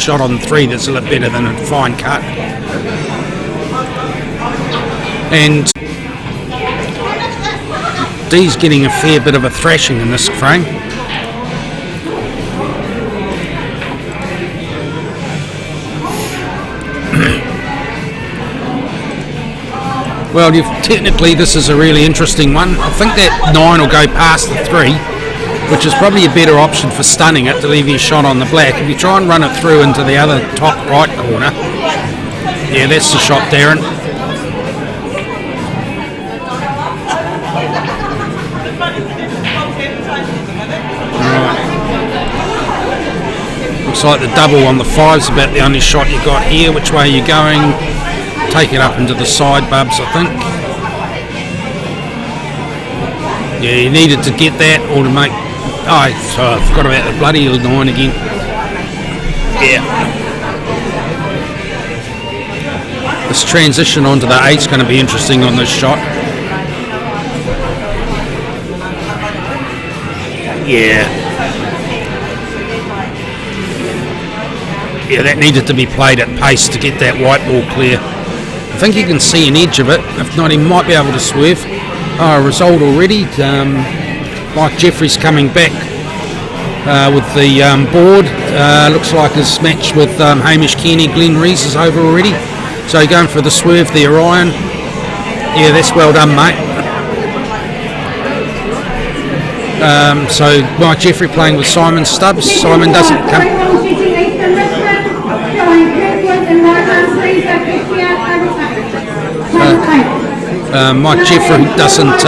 shot on 3 that's a lot better than a fine cut. And D's getting a fair bit of a thrashing in this frame. Well, technically this is a really interesting one. I think that 9 will go past the 3, which is probably a better option for stunning it to leave your shot on the black. If you try and run it through into the other top right corner, yeah, that's the shot, Darren. Looks like the double on the 5's about the only shot you got here. Which way are you going? Take it up into the side, Bubs, I think. Yeah, you needed to get that or to make... Oh, sorry, I forgot about the bloody 9 again. Yeah. This transition onto the 8's going to be interesting on this shot. Yeah. Yeah, that needed to be played at pace to get that white ball clear. I think you can see an edge of it. If not, he might be able to swerve. Oh, result already. Mike Jeffrey's coming back with the board. Looks like his match with Hamish Kearney, Glenn Rees is over already. So going for the swerve there, Ryan. Yeah, that's well done, mate. So Mike Jeffrey playing with Simon Stubbs. Simon doesn't come... Mike Jeffrey doesn't,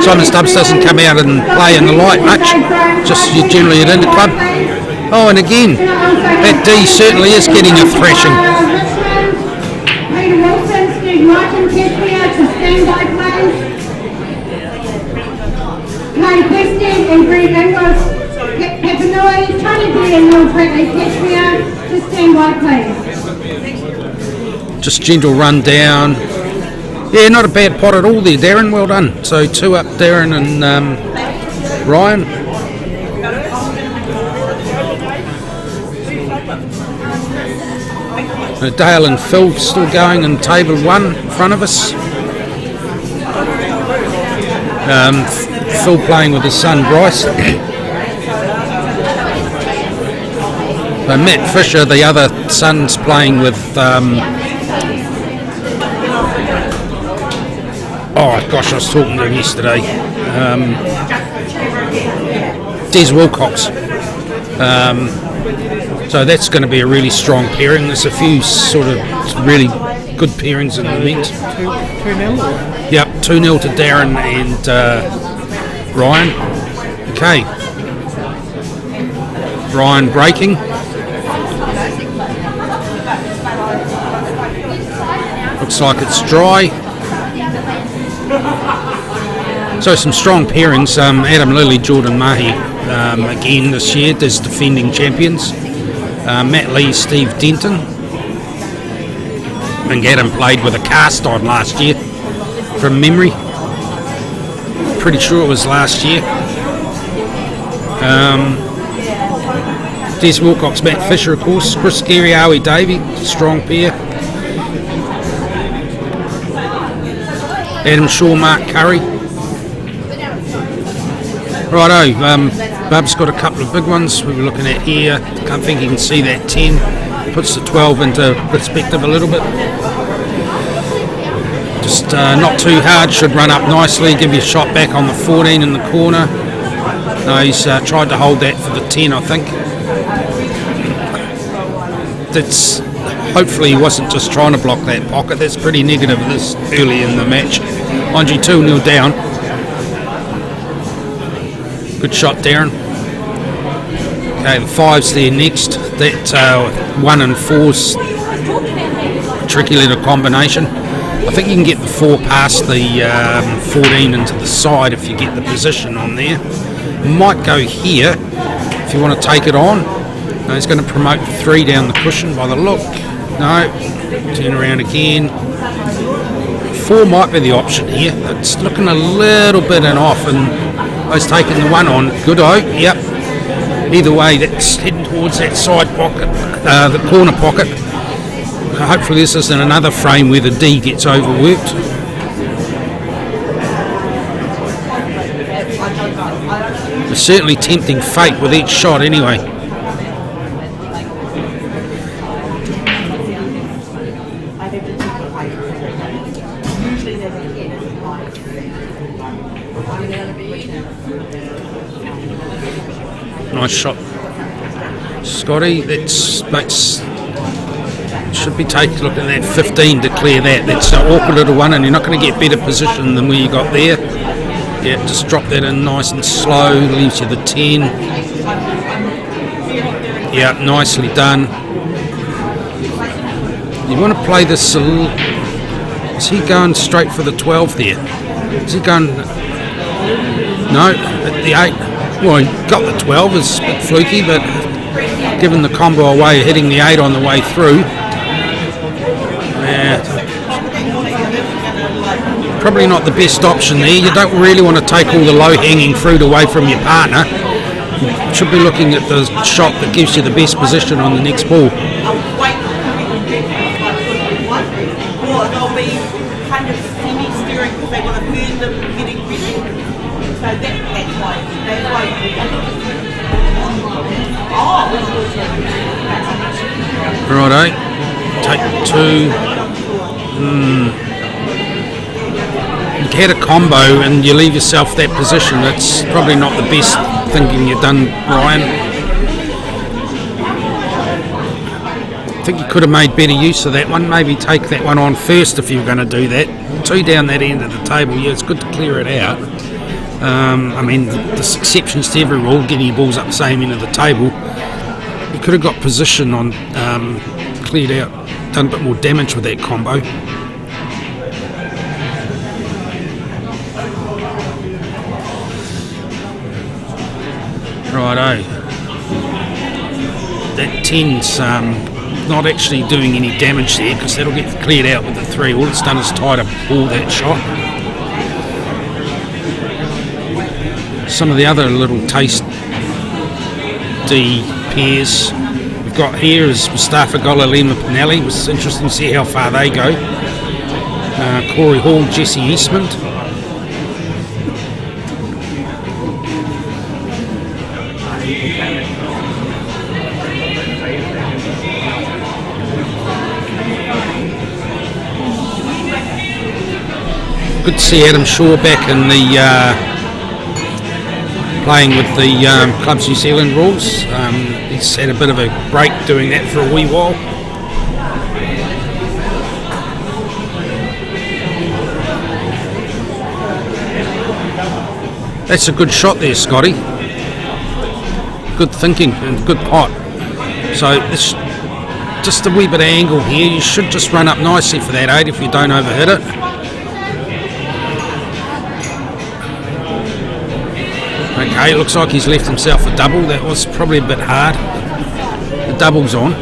Simon Stubbs doesn't come out and play in the light much, just generally at Interclub. Oh, and again, that D certainly is getting a thrashing. Papanui, Canterbury and to stand by, please. Just gentle run down. Yeah, not a bad pot at all there, Darren. Well done. So 2 up, Darren and Ryan. Dale and Phil still going in table 1 in front of us. Phil playing with his son Bryce. Matt Fisher, the other son's playing with... oh gosh, I was talking to him yesterday. Des Wilcox. So that's going to be a really strong pairing. There's a few sort of really good pairings in the event. 2-0? Yep, 2-0 to Darren and Ryan. Okay. Ryan breaking. Looks like it's dry. So some strong pairings. Adam Lilly, Jordan Mahi again this year as defending champions. Matt Lee, Steve Denton. I think Adam played with a cast on last year from memory. Pretty sure it was last year. Des Wilcox, Matt Fisher, of course. Chris Carey, Aoi Davey, strong pair. Adam Shaw, Mark Curry. Righto, Bub's got a couple of big ones we were looking at here. I think you can see that 10 puts the 12 into perspective a little bit. Just not too hard, should run up nicely, give you a shot back on the 14 in the corner. No, he's tried to hold that for the 10, I think. That's hopefully he wasn't just trying to block that pocket. That's pretty negative this early in the match. Mind you, 2-0 down. Good shot, Darren. Okay, the 5's there next. That 1 and 4's tricky little combination. I think you can get the 4 past the 14 into the side if you get the position on there. Might go here if you want to take it on. No, he's going to promote the 3 down the cushion by the look. No, turn around again. 4 might be the option here. It's looking a little bit and off, and he's taking the 1 on. Good yep. Either way, that's heading towards that side pocket. the corner pocket. Hopefully this isn't another frame where the D gets overworked. It's certainly tempting fate with each shot anyway. Nice shot, Scotty. That's should be taking a look at that 15 to clear that. That's an awkward little one, and you're not going to get better position than where you got there. Yeah, just drop that in nice and slow, leaves you the 10. Yeah, nicely done. You want to play this. Is he going straight for the 12 there? Is he going? No, at the 8. Well, he got the 12, it's a bit fluky, but given the combo away, hitting the 8 on the way through, probably not the best option there. You don't really want to take all the low-hanging fruit away from your partner. You should be looking at the shot that gives you the best position on the next ball. Righto, take 2. You get a combo and you leave yourself that position. That's probably not the best thinking you've done, Ryan. I think you could have made better use of that one. Maybe take that one on first if you were going to do that. 2 down that end of the table. Yeah, it's good to clear it out. I mean, there's exceptions to every rule, getting your balls up the same end of the table. You could have got position on, cleared out, done a bit more damage with that combo. Righto. That 10's not actually doing any damage there because that'll get cleared out with the 3. All it's done is try to ball that shot. Some of the other little taste D pairs we've got here is Mustafa Golalima Pinelli. It was interesting to see how far they go. Corey Hall, Jesse Eastman. Good to see Adam Shaw back in the playing with the Clubs New Zealand rules. He's had a bit of a break doing that for a wee while. That's a good shot there, Scotty. Good thinking and good pot. So it's just a wee bit of angle here. You should just run up nicely for that 8 if you don't overhit it. Okay, it looks like he's left himself a double. That was probably a bit hard. The double's on.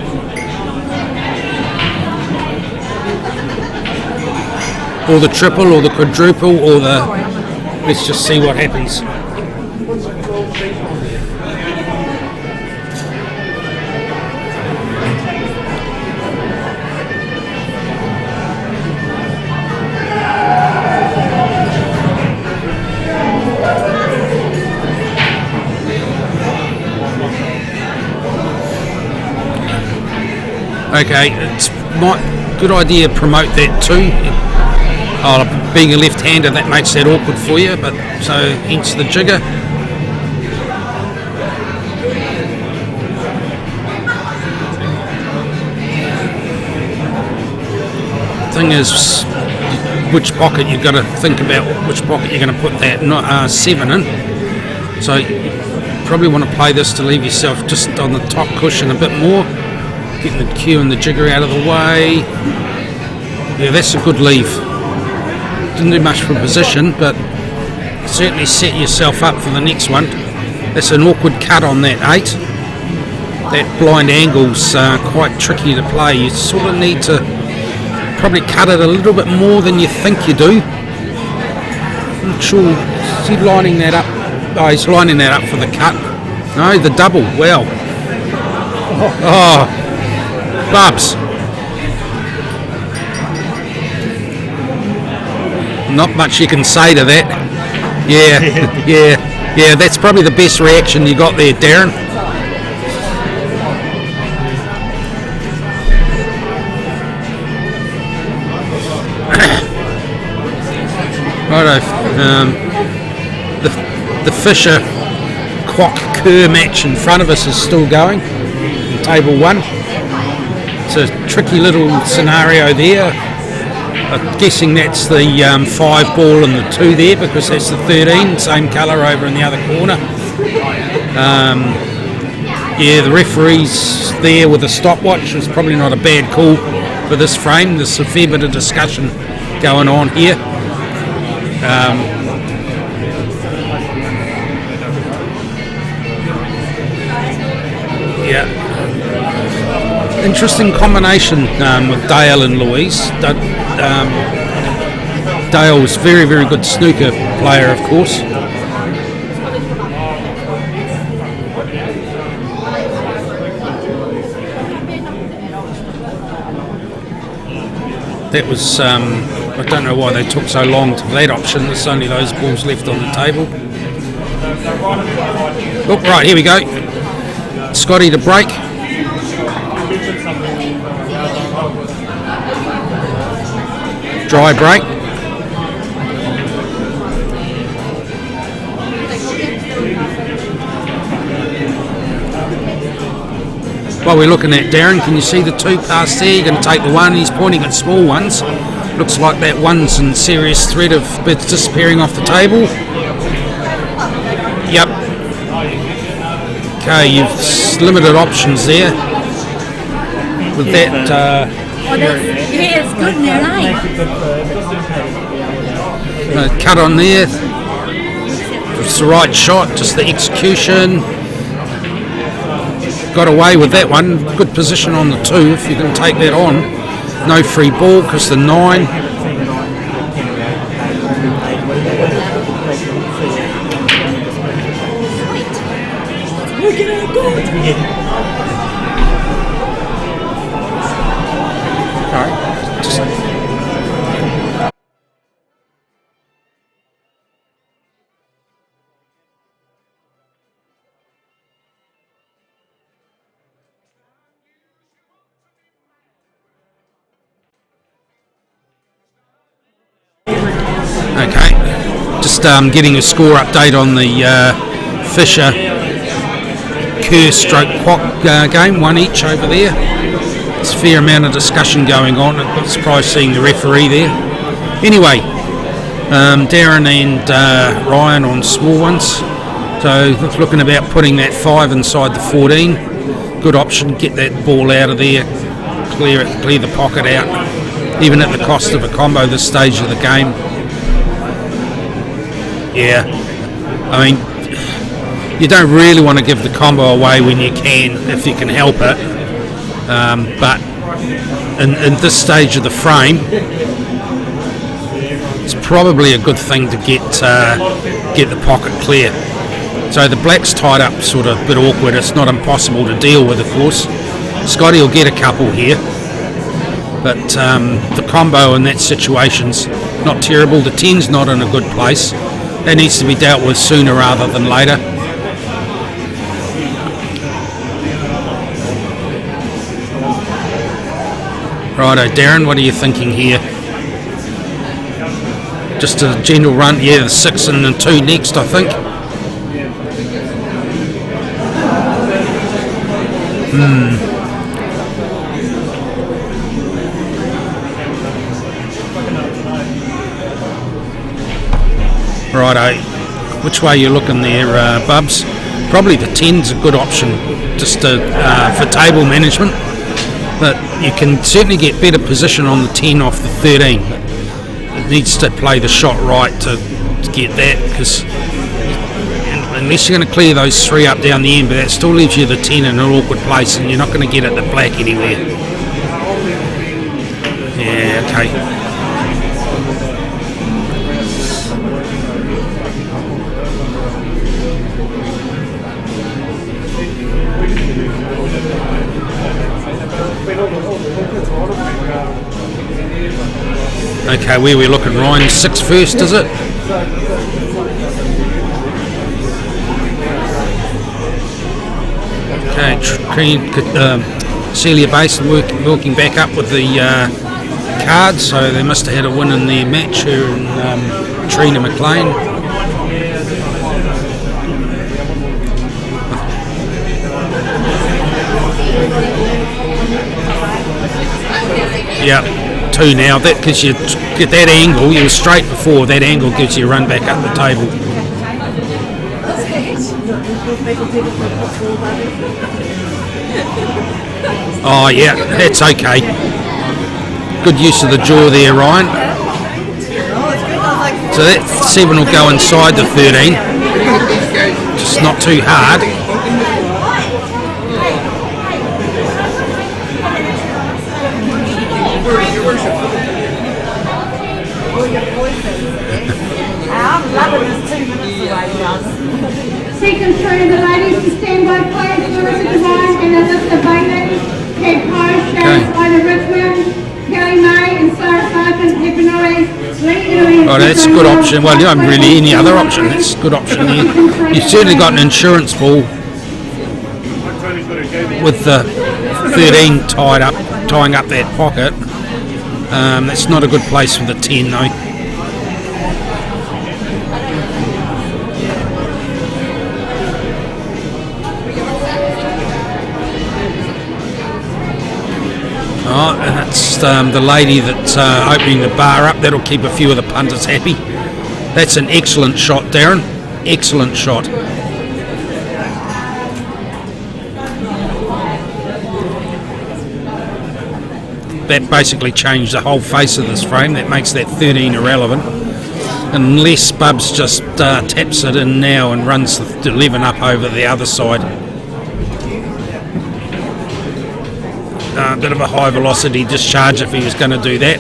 Or the triple, or the quadruple, or the... Let's just see what happens. Okay, it's not a good idea to promote that too. Being a left-hander, that makes that awkward for you, but so hence the jigger. Thing is, which pocket you've got to think about, which pocket you're going to put that 7 in. So you probably want to play this to leave yourself just on the top cushion a bit more. Getting the cue and the jigger out of the way. Yeah, that's a good leave. Didn't do much for position, but certainly set yourself up for the next one. That's an awkward cut on that 8. That blind angle's quite tricky to play. You sort of need to probably cut it a little bit more than you think you do. I'm not sure. Is he lining that up? Oh, he's lining that up for the cut. No, the double. Well. Oh. Bubs. Not much you can say to that. Yeah, that's probably the best reaction you got there, Darren. Righto, the Fisher Quock-Kerr match in front of us is still going in Table 1. It's a tricky little scenario there. I'm guessing that's the 5 ball and the 2 there, because that's the 13, same colour over in the other corner. The referee's there with a stopwatch. It's probably not a bad call for this frame. There's a fair bit of discussion going on here. Interesting combination with Dale and Louise. Dale's very, very good snooker player, of course. That was, I don't know why they took so long to that option. There's only those balls left on the table. Oh, right, here we go. Scotty to break. Dry break. While we're looking at Darren, can you see the 2 past there? You're going to take the 1. He's pointing at small ones. Looks like that 1's in serious threat of disappearing off the table. Yep. Okay, you've limited options there. With that... it's good now, cut on there. It's the right shot, just the execution. Got away with that one. Good position on the 2 if you can take that on. No free ball because the 9. Okay, just getting a score update on the Fisher Kerr stroke Quock game, 1 each over there. There's a fair amount of discussion going on. I'm not surprised seeing the referee there. Anyway, Darren and Ryan on small ones. So looking about putting that 5 inside the 14. Good option, get that ball out of there, clear the pocket out, even at the cost of a combo this stage of the game. Yeah, I mean, you don't really want to give the combo away when you can, if you can help it. But in this stage of the frame, it's probably a good thing to get the pocket clear. So the black's tied up sort of a bit awkward. It's not impossible to deal with, of course. Scotty will get a couple here. But the combo in that situation's not terrible. The 10's not in a good place. That needs to be dealt with sooner rather than later. Righto, Darren, what are you thinking here? Just a general run, yeah, the 6 and the 2 next, I think. Righto, which way are you looking there, Bubs? Probably the 10's a good option, just for table management. But you can certainly get better position on the 10 off the 13. It needs to play the shot right to get that, because unless you're going to clear those 3 up down the end, but that still leaves you the 10 in an awkward place, and you're not going to get at the black anywhere. Yeah, okay. Okay, where we looking, Ryan? 6 first, is it? Okay, Celia Basin working back up with the cards, so they must have had a win in their match, her and Trina McLean. Yeah, 2 now. That gives you get that angle. You were straight before. That angle gives you a run back up the table. Oh yeah, that's okay. Good use of the jaw there, Ryan. So that 7 will go inside the 13. Just not too hard. Second three of the ladies to stand by please. Larissa Devine and Alyssa Bailey. Head coach James Ida Richmond, Kelly May and Sarah Sargent, Papanui, Lee. Oh, that's a good option. Well, you don't really any other option. That's a good option there. You've certainly got an insurance ball with the 13 tying up that pocket. That's not a good place for the 10 though. Oh, and that's the lady that's opening the bar up. That'll keep a few of the punters happy. That's an excellent shot, Darren. Excellent shot. That basically changed the whole face of this frame. That makes that 13 irrelevant. Unless Bubs just taps it in now and runs the 11 up over the other side. A bit of a high velocity discharge if he was going to do that.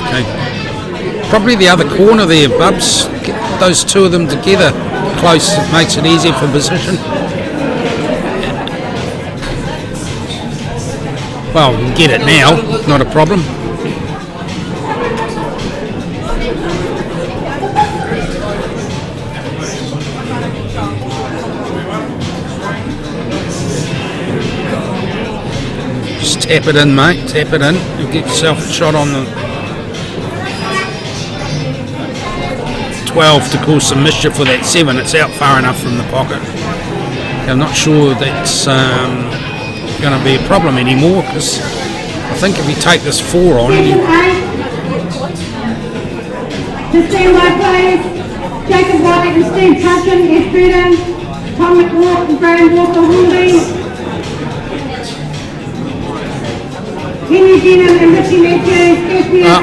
Okay. Probably the other corner there, Bubs. Get those 2 of them together close, it makes it easier for position. Well, we can get it now, not a problem. Tap it in, mate. Tap it in. You'll get yourself a shot on the 12 to cause some mischief for that 7. It's out far enough from the pocket. I'm not sure that's going to be a problem anymore because I think if you take this 4 on, to stand by please, Jacob White and Steve Hutchin, Ed Purdon, Tom McWalk and Graham Walker Hornby. Henry Denham and Richie Matthews.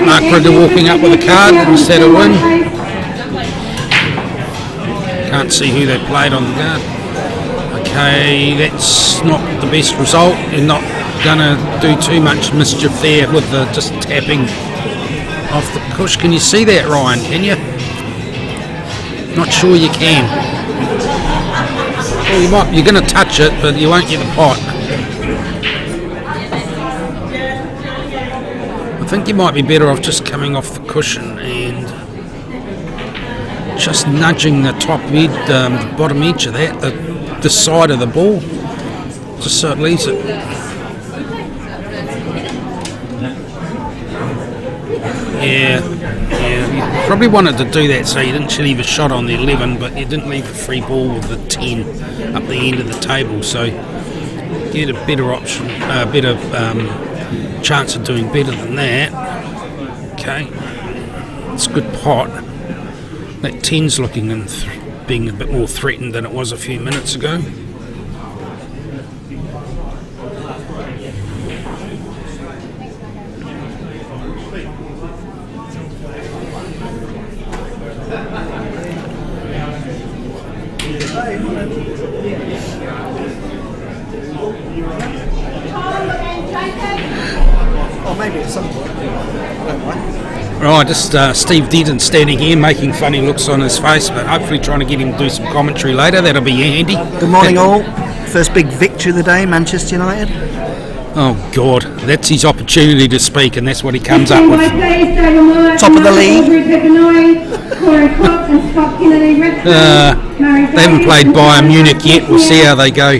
Mark Purdon walking up with a card instead of win. Can't see who they played on the guard. Okay, that's not the best result. You're not going to do too much mischief there with the just tapping off the cush. Can you see that, Ryan? Can you? Not sure you can. Well, you're going to touch it, but you won't get the pot. I think you might be better off just coming off the cushion and just nudging the top edge, the bottom edge of that, the side of the ball, just so it leaves it. Yeah, you probably wanted to do that so you didn't leave a shot on the 11, but you didn't leave a free ball with the 10 up the end of the table, so get a better option, better chance of doing better than that. Okay, it's a good pot. That 10's looking and being a bit more threatened than it was a few minutes ago. Oh, maybe at some point. I don't mind. Right, just Steve Denton standing here making funny looks on his face, but hopefully trying to get him to do some commentary later. That'll be handy. Good morning, all. First big victory of the day, Manchester United. Oh God, that's his opportunity to speak, and that's what he comes up with. Top of the league. They haven't played Bayern Munich yet. We'll see how they go.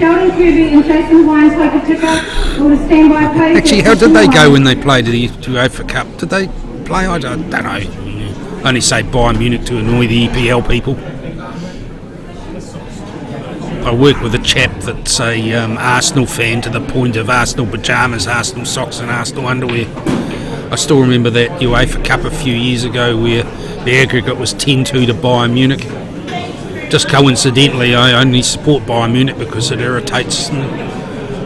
Actually, how did they go when they played the UEFA Cup? Did they play? I don't know. I only say Bayern Munich to annoy the EPL people. I work with a chap that's a Arsenal fan to the point of Arsenal pyjamas, Arsenal socks and Arsenal underwear. I still remember that UEFA Cup a few years ago where the aggregate was 10-2 to Bayern Munich. Just coincidentally, I only support Bayern Munich because it irritates me.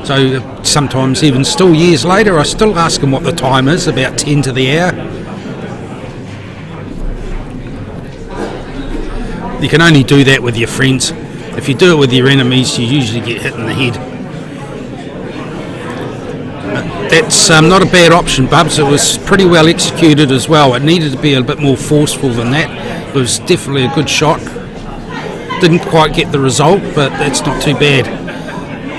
So sometimes, even still years later, I still ask them what the time is, about 10 to the hour. You can only do that with your friends. If you do it with your enemies, you usually get hit in the head. That's not a bad option, Bubs. It was pretty well executed as well. It needed to be a bit more forceful than that. It was definitely a good shot. Didn't quite get the result, but that's not too bad.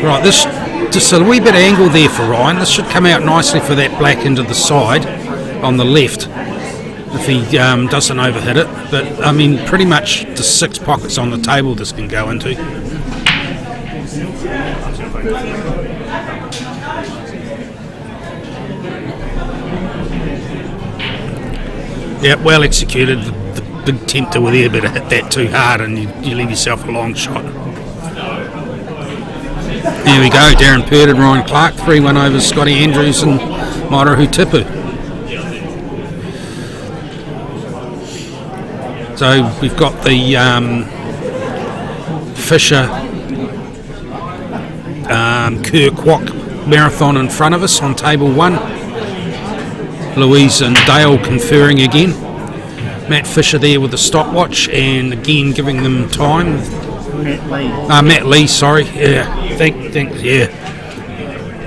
Right, this just a wee bit of angle there for Ryan. This should come out nicely for that black into the side on the left, if he doesn't overhit it. But I mean, pretty much the 6 pockets on the table this can go into. Yeah, well executed. The big tempter were there, but hit that too hard and you leave yourself a long shot. There we go, Darren Purdon, Ryan Clarke, 3-1 over Scotty Andrews and Mairahu Tipu. So we've got the Fisher Kirkwalk marathon in front of us on table 1. Louise and Dale conferring again. Matt Fisher there with a stopwatch and again giving them time. Matt Lee, sorry. Yeah, yeah.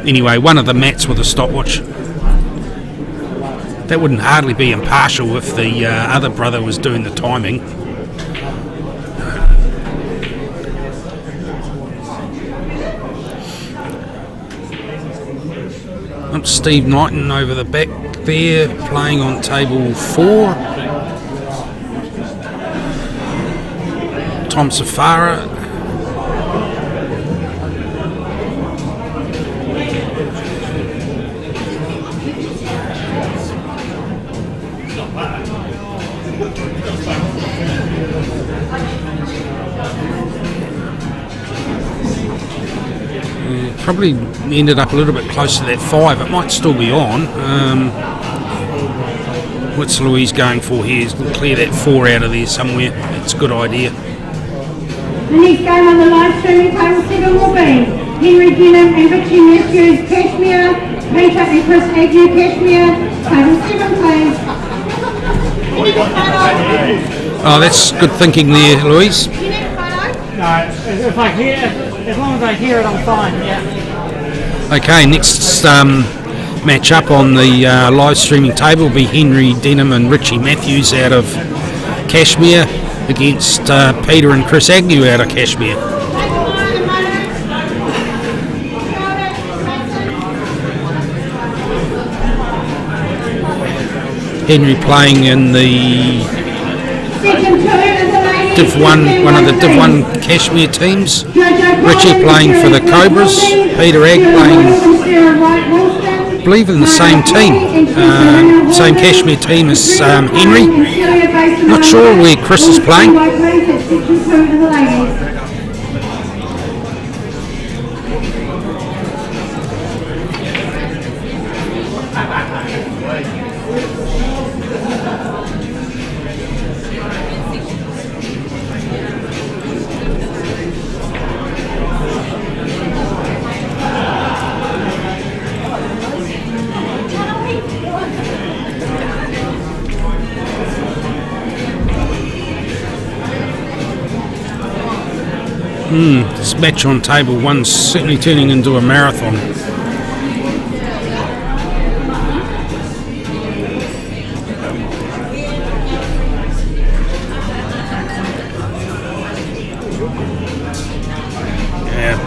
Anyway, one of the Matts with a stopwatch. That wouldn't hardly be impartial if the other brother was doing the timing. Steve Knighton over the back there, playing on table 4. Tom Safara. Probably ended up a little bit close to that 5. It might still be on. What's Louise going for here? He's going to clear that 4 out of there somewhere. It's a good idea. The next game on the live streaming table 7 will be Henry Denham and Richie Matthews, Cashmere, Peter and Chris Agnew, Cashmere. Table 7, please. Oh, that's good thinking there, Louise. No, if I hear, as long as I hear it, I'm fine. Yeah. Okay, next match up on the live streaming table will be Henry Denham and Richie Matthews out of Cashmere against Peter and Chris Agnew out of Cashmere. Henry playing in the Div 1, one of the Div 1 Cashmere teams. Richie playing for the Cobras. Peter Ag playing, I believe, in the same team. Same Cashmere team as Henry. Not sure where Chris is playing. This match on table 1's certainly turning into a marathon.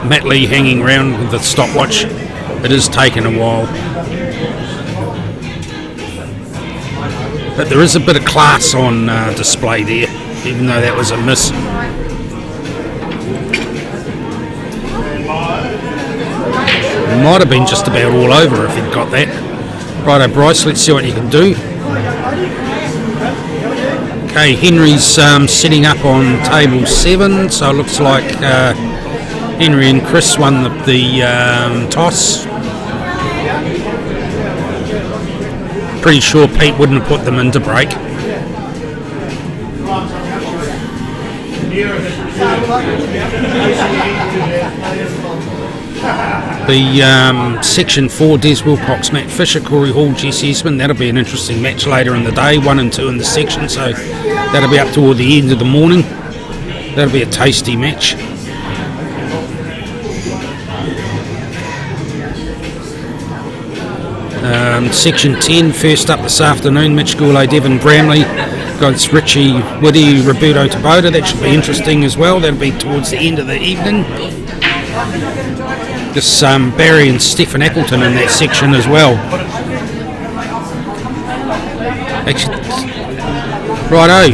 Matt Lee hanging around with the stopwatch. It is taking a while. But there is a bit of class on display there, even though that was a miss. Might have been just about all over if he'd got that. Righto, Bryce, let's see what you can do. Okay, Henry's setting up on table 7, so it looks like Henry and Chris won the toss. Pretty sure Pete wouldn't have put them into break. The Section 4, Des Wilcox, Matt Fisher, Corey Hall, Jesse Esmond. That'll be an interesting match later in the day, 1 and 2 in the section, so that'll be up toward the end of the morning. That'll be a tasty match. Section 10, first up this afternoon, Mitch Goulay, Devon Bramley against Richie Woody, Roberto Tabota. That should be interesting as well. That'll be towards the end of the evening. This Barry and Stephen Appleton in that section as well. Actually, righto.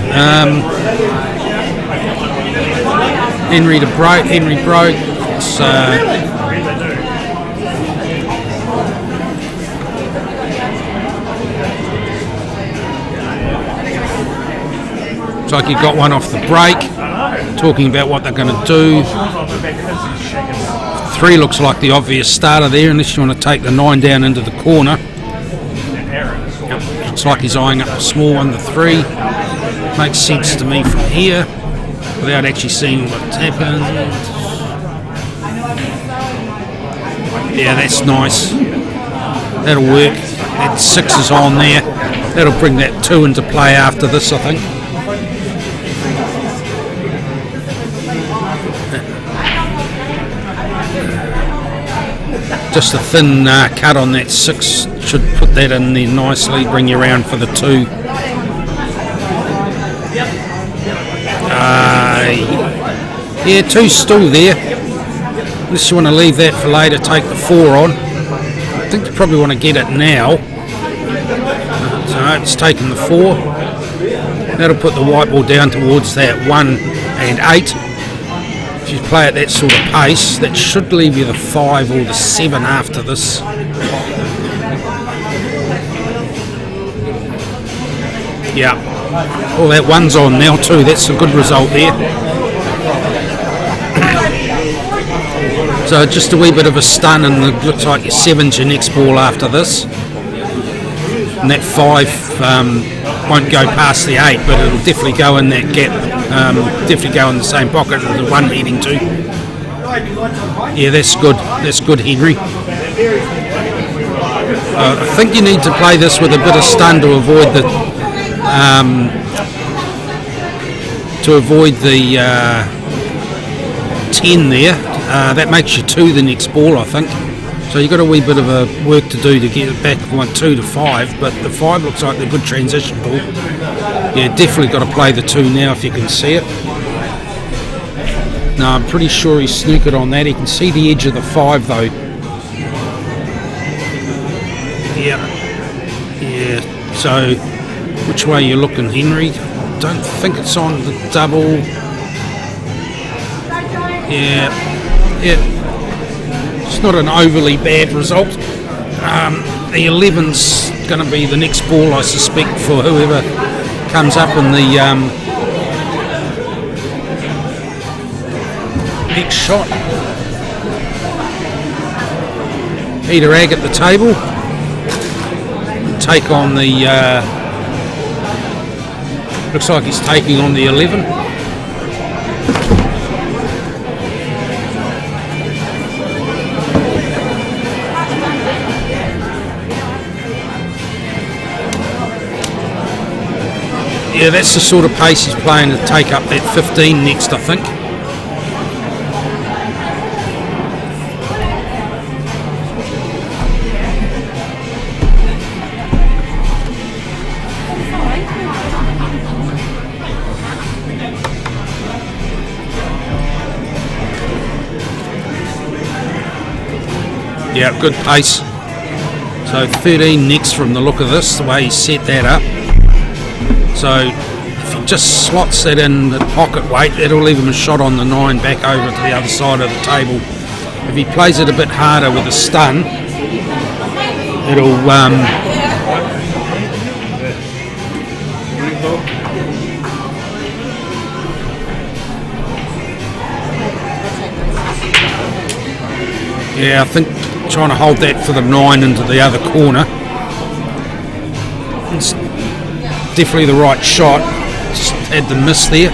Henry broke. Looks like you got one off the break. Talking about what they're going to do. 3 looks like the obvious starter there, unless you want to take the 9 down into the corner. Looks like he's eyeing up a small one, the 3. Makes sense to me from here, without actually seeing what's happened. Yeah, that's nice. That'll work. That 6 is on there. That'll bring that 2 into play after this, I think. Just a thin cut on that 6 should put that in there nicely, bring you around for the 2. Yeah, 2's still there. Unless you want to leave that for later, take the 4 on. I think you probably want to get it now. So it's taken the 4. That'll put the white ball down towards that 1 and 8. If you play at that sort of pace, that should leave you the 5 or the 7 after this. Yeah. Oh, that 1's on now too. That's a good result there. So just a wee bit of a stun, and it looks like your 7's your next ball after this. And that 5 won't go past the 8, but it'll definitely go in that gap. Definitely go in the same pocket as the 1 heading to. Yeah, that's good. That's good, Henry. I think you need to play this with a bit of stun to avoid the 10 there. That makes you 2 the next ball, I think. So you've got a wee bit of a work to do to get it back from 2 to 5, but the 5 looks like a good transition ball. Yeah, definitely got to play the 2 now if you can see it. No, I'm pretty sure he's snookered on that. He can see the edge of the 5 though. Yeah. So, which way are you looking, Henry? Don't think it's on the double. Yeah. It's not an overly bad result. The 11's going to be the next ball, I suspect, for whoever comes up in the next shot. Peter Agg at the table. Take on the... looks like he's taking on the 11. Yeah, that's the sort of pace he's playing to take up that 15 next, I think. Yeah, good pace. So 13 next from the look of this, the way he set that up. So if he just slots that in the pocket weight, that'll leave him a shot on the 9 back over to the other side of the table. If he plays it a bit harder with a stun, it'll yeah, I think trying to hold that for the 9 into the other corner. It's definitely the right shot. Just had the miss there.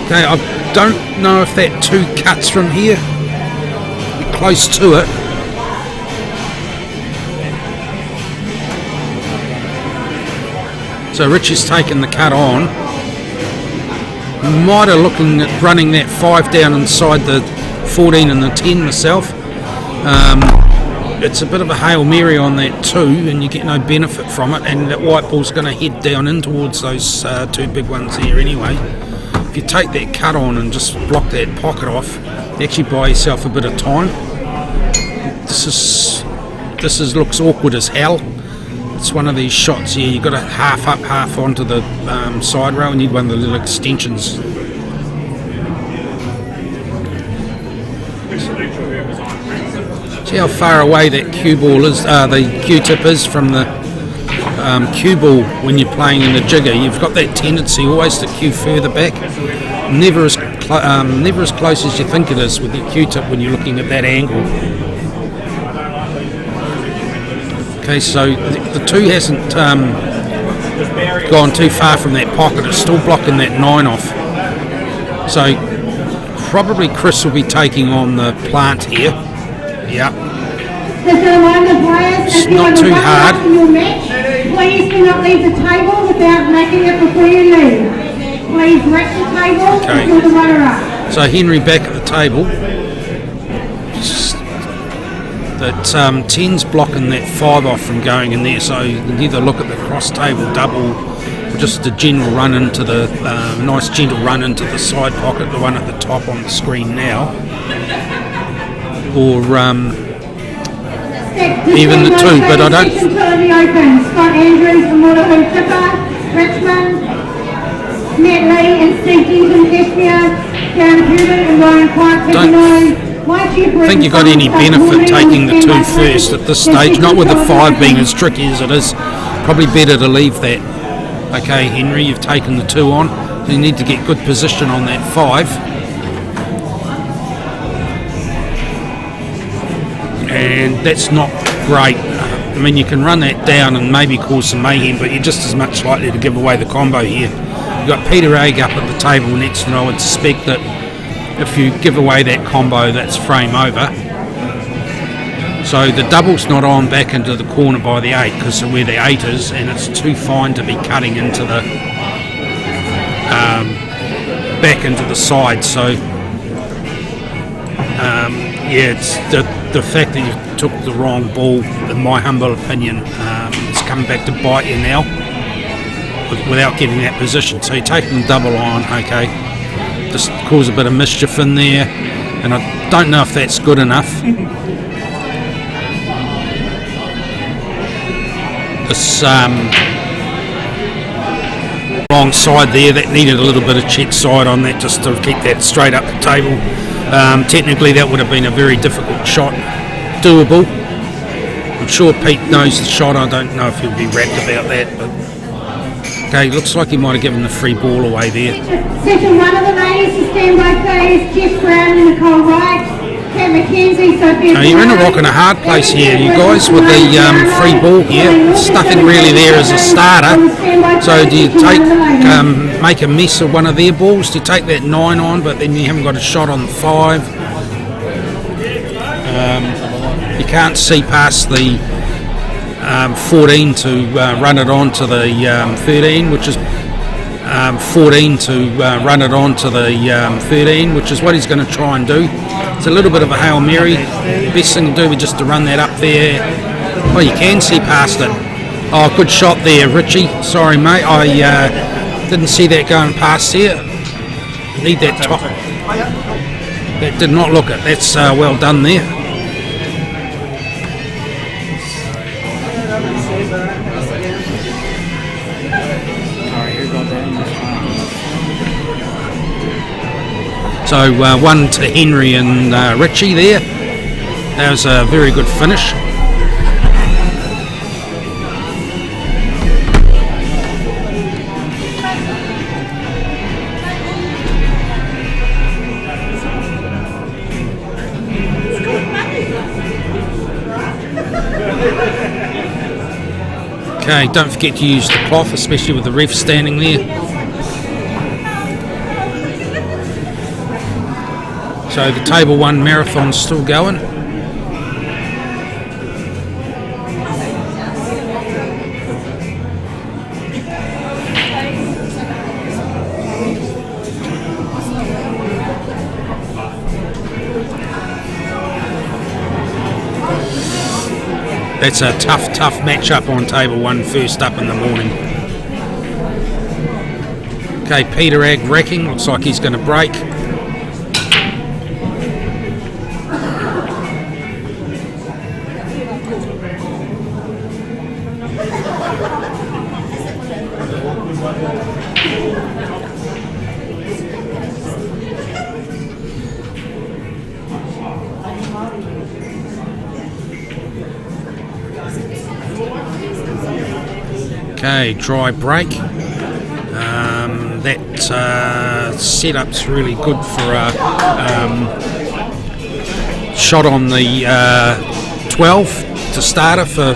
Okay, I don't know if that 2 cuts from here. Be close to it. So Richie's taken the cut on. Might have looking at running that 5 down inside the 14 and the 10 myself. It's a bit of a Hail Mary on that 2 and you get no benefit from it, and that white ball's going to head down in towards those 2 big ones here anyway. If you take that cut on and just block that pocket off, you actually buy yourself a bit of time. This looks awkward as hell. It's one of these shots here, you've got to half up, half onto the side rail, and you need one of the little extensions. See how far away that cue ball is, the Q-tip is from the cue ball when you're playing in the jigger. You've got that tendency always to cue further back. Never as close as you think it is with the Q-tip when you're looking at that angle. Okay, so the 2 hasn't gone too far from that pocket. It's still blocking that 9 off. So probably Chris will be taking on the plant here. Yeah. It's not too hard. Please do not leave the table without making it before you leave. Please wreck the table until the runner-up. So Henry back at the table. That 10's blocking that 5 off from going in there, so you can either look at the cross table double or just a general run into the nice gentle run into the side pocket, the one at the top on the screen now, or even the 2, but I don't. Scott Andrews from Waterloo Clipper, Richmond, Matt Lee and Steve Denton, Espia, Darren Purdon and Clarke, Papanui. I think you've got any benefit taking the 2 first at this stage, not with the 5 being as tricky as it is. Probably better to leave that. Okay, Henry, you've taken the 2 on, so you need to get good position on that 5. And that's not great. I mean, you can run that down and maybe cause some mayhem, but you're just as much likely to give away the combo here. You've got Peter Egg up at the table next, and I would suspect that if you give away that combo, that's frame over. So the double's not on back into the corner by the 8 because of where the 8 is, and it's too fine to be cutting into the back into the side. So yeah, it's the fact that you took the wrong ball, in my humble opinion, it's come back to bite you now without getting that position. So you're taking the double on, okay. Just cause a bit of mischief in there, and I don't know if that's good enough. This wrong side there, that needed a little bit of check side on that just to keep that straight up the table. Technically that would have been a very difficult shot, doable. I'm sure Pete knows the shot, I don't know if he'll be wrapped about that, but okay, looks like he might have given the free ball away there. Session 1 of the ladies to stand by please. Jeff Brown and Nicole Wright. Kat McKenzie, Sophia. Now you're in a rock and a hard place here, you guys, with the free ball here. There's nothing really there as a starter. So do you take make a mess of one of their balls? Do you take that 9 on, but then you haven't got a shot on the 5? You can't see past the 14 to run it on to the 13, which is 14 to run it on to the 13, which is what he's going to try and do. It's a little bit of a Hail Mary. Best thing to do is just to run that up there. Oh, you can see past it. Oh, good shot there, Richie. Sorry, mate. I didn't see that going past here. Need that top. That did not look it. That's well done there. So 1 to Henry and Richie there. That was a very good finish. Okay, don't forget to use the cloth, especially with the ref standing there. So the Table 1 marathon's still going. That's a tough matchup on Table 1 first up in the morning. Okay, Peter Ag wrecking, looks like he's going to break. Okay, dry break. That setup's really good for a shot on the 12 to starter for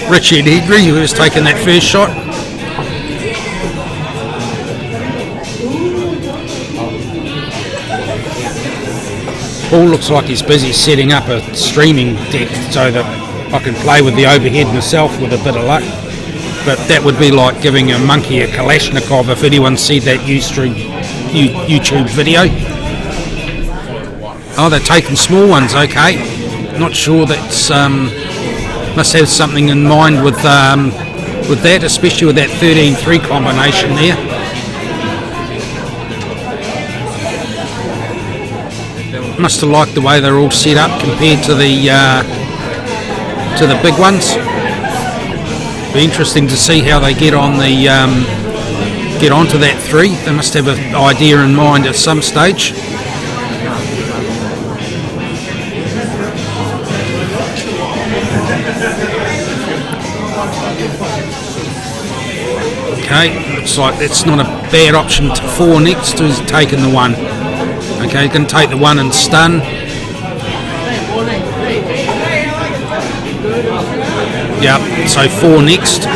Richie and Henry, who was taking that first shot. Paul looks like he's busy setting up a streaming deck so that I can play with the overhead myself with a bit of luck. But that would be like giving a monkey a Kalashnikov if anyone see that YouTube video. Oh, they're taking small ones, okay. Not sure that's must have something in mind with that, especially with that 13-3 combination there. Must have liked the way they're all set up compared to the big ones. Be interesting to see how they get on the get onto that 3. They must have an idea in mind at some stage. Okay, looks like that's not a bad option to 4 next. Who's taking the 1? Okay, going to take the 1 and stun. Yep, so 4 next.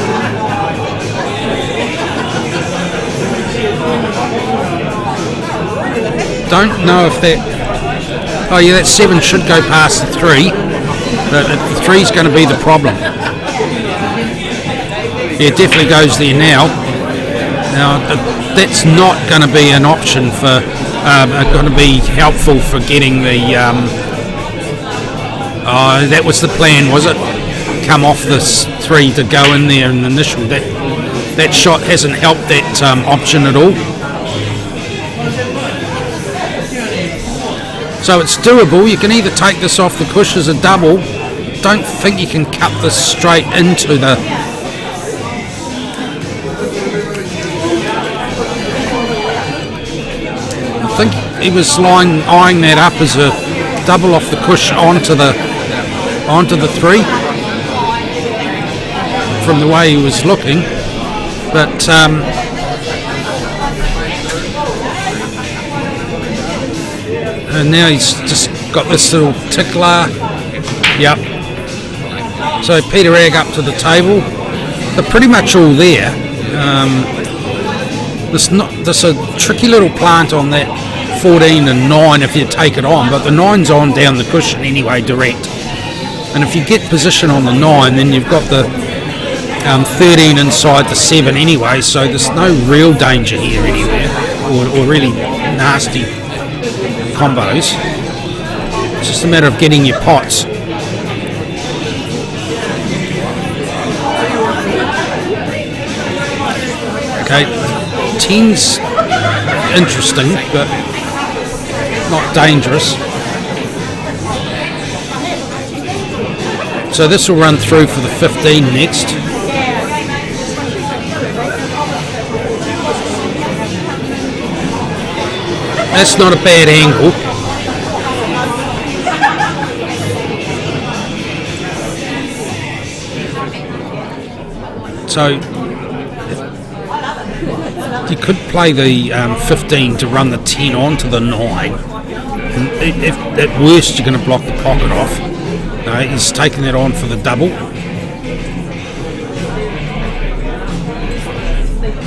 Don't know if that... Oh yeah, that 7 should go past the 3, but the 3's going to be the problem. Yeah, it definitely goes there now. Now, that's not going to be an option for... going to be helpful for getting the... that was the plan, was it? Come off this 3 to go in there in the initial. That shot hasn't helped that option at all. So it's doable. You can either take this off the cush as a double. Don't think you can cut this straight into the... I think he was eyeing that up as a double off the cush onto the 3. From the way he was looking, but and now he's just got this little tickler. Yep. So Peter Ag up to the table. They're pretty much all there. There's a tricky little plant on that 14 and 9 if you take it on, but the 9's on down the cushion anyway, direct. And if you get position on the 9, then you've got the 13 inside the 7 anyway, so there's no real danger here anywhere, or really nasty combos. It's just a matter of getting your pots. Okay, 10's interesting, but not dangerous. So this will run through for the 15 next. That's not a bad angle. So you could play the 15 to run the 10 onto the 9. If at worst you're going to block the pocket off. No, he's taking that on for the double.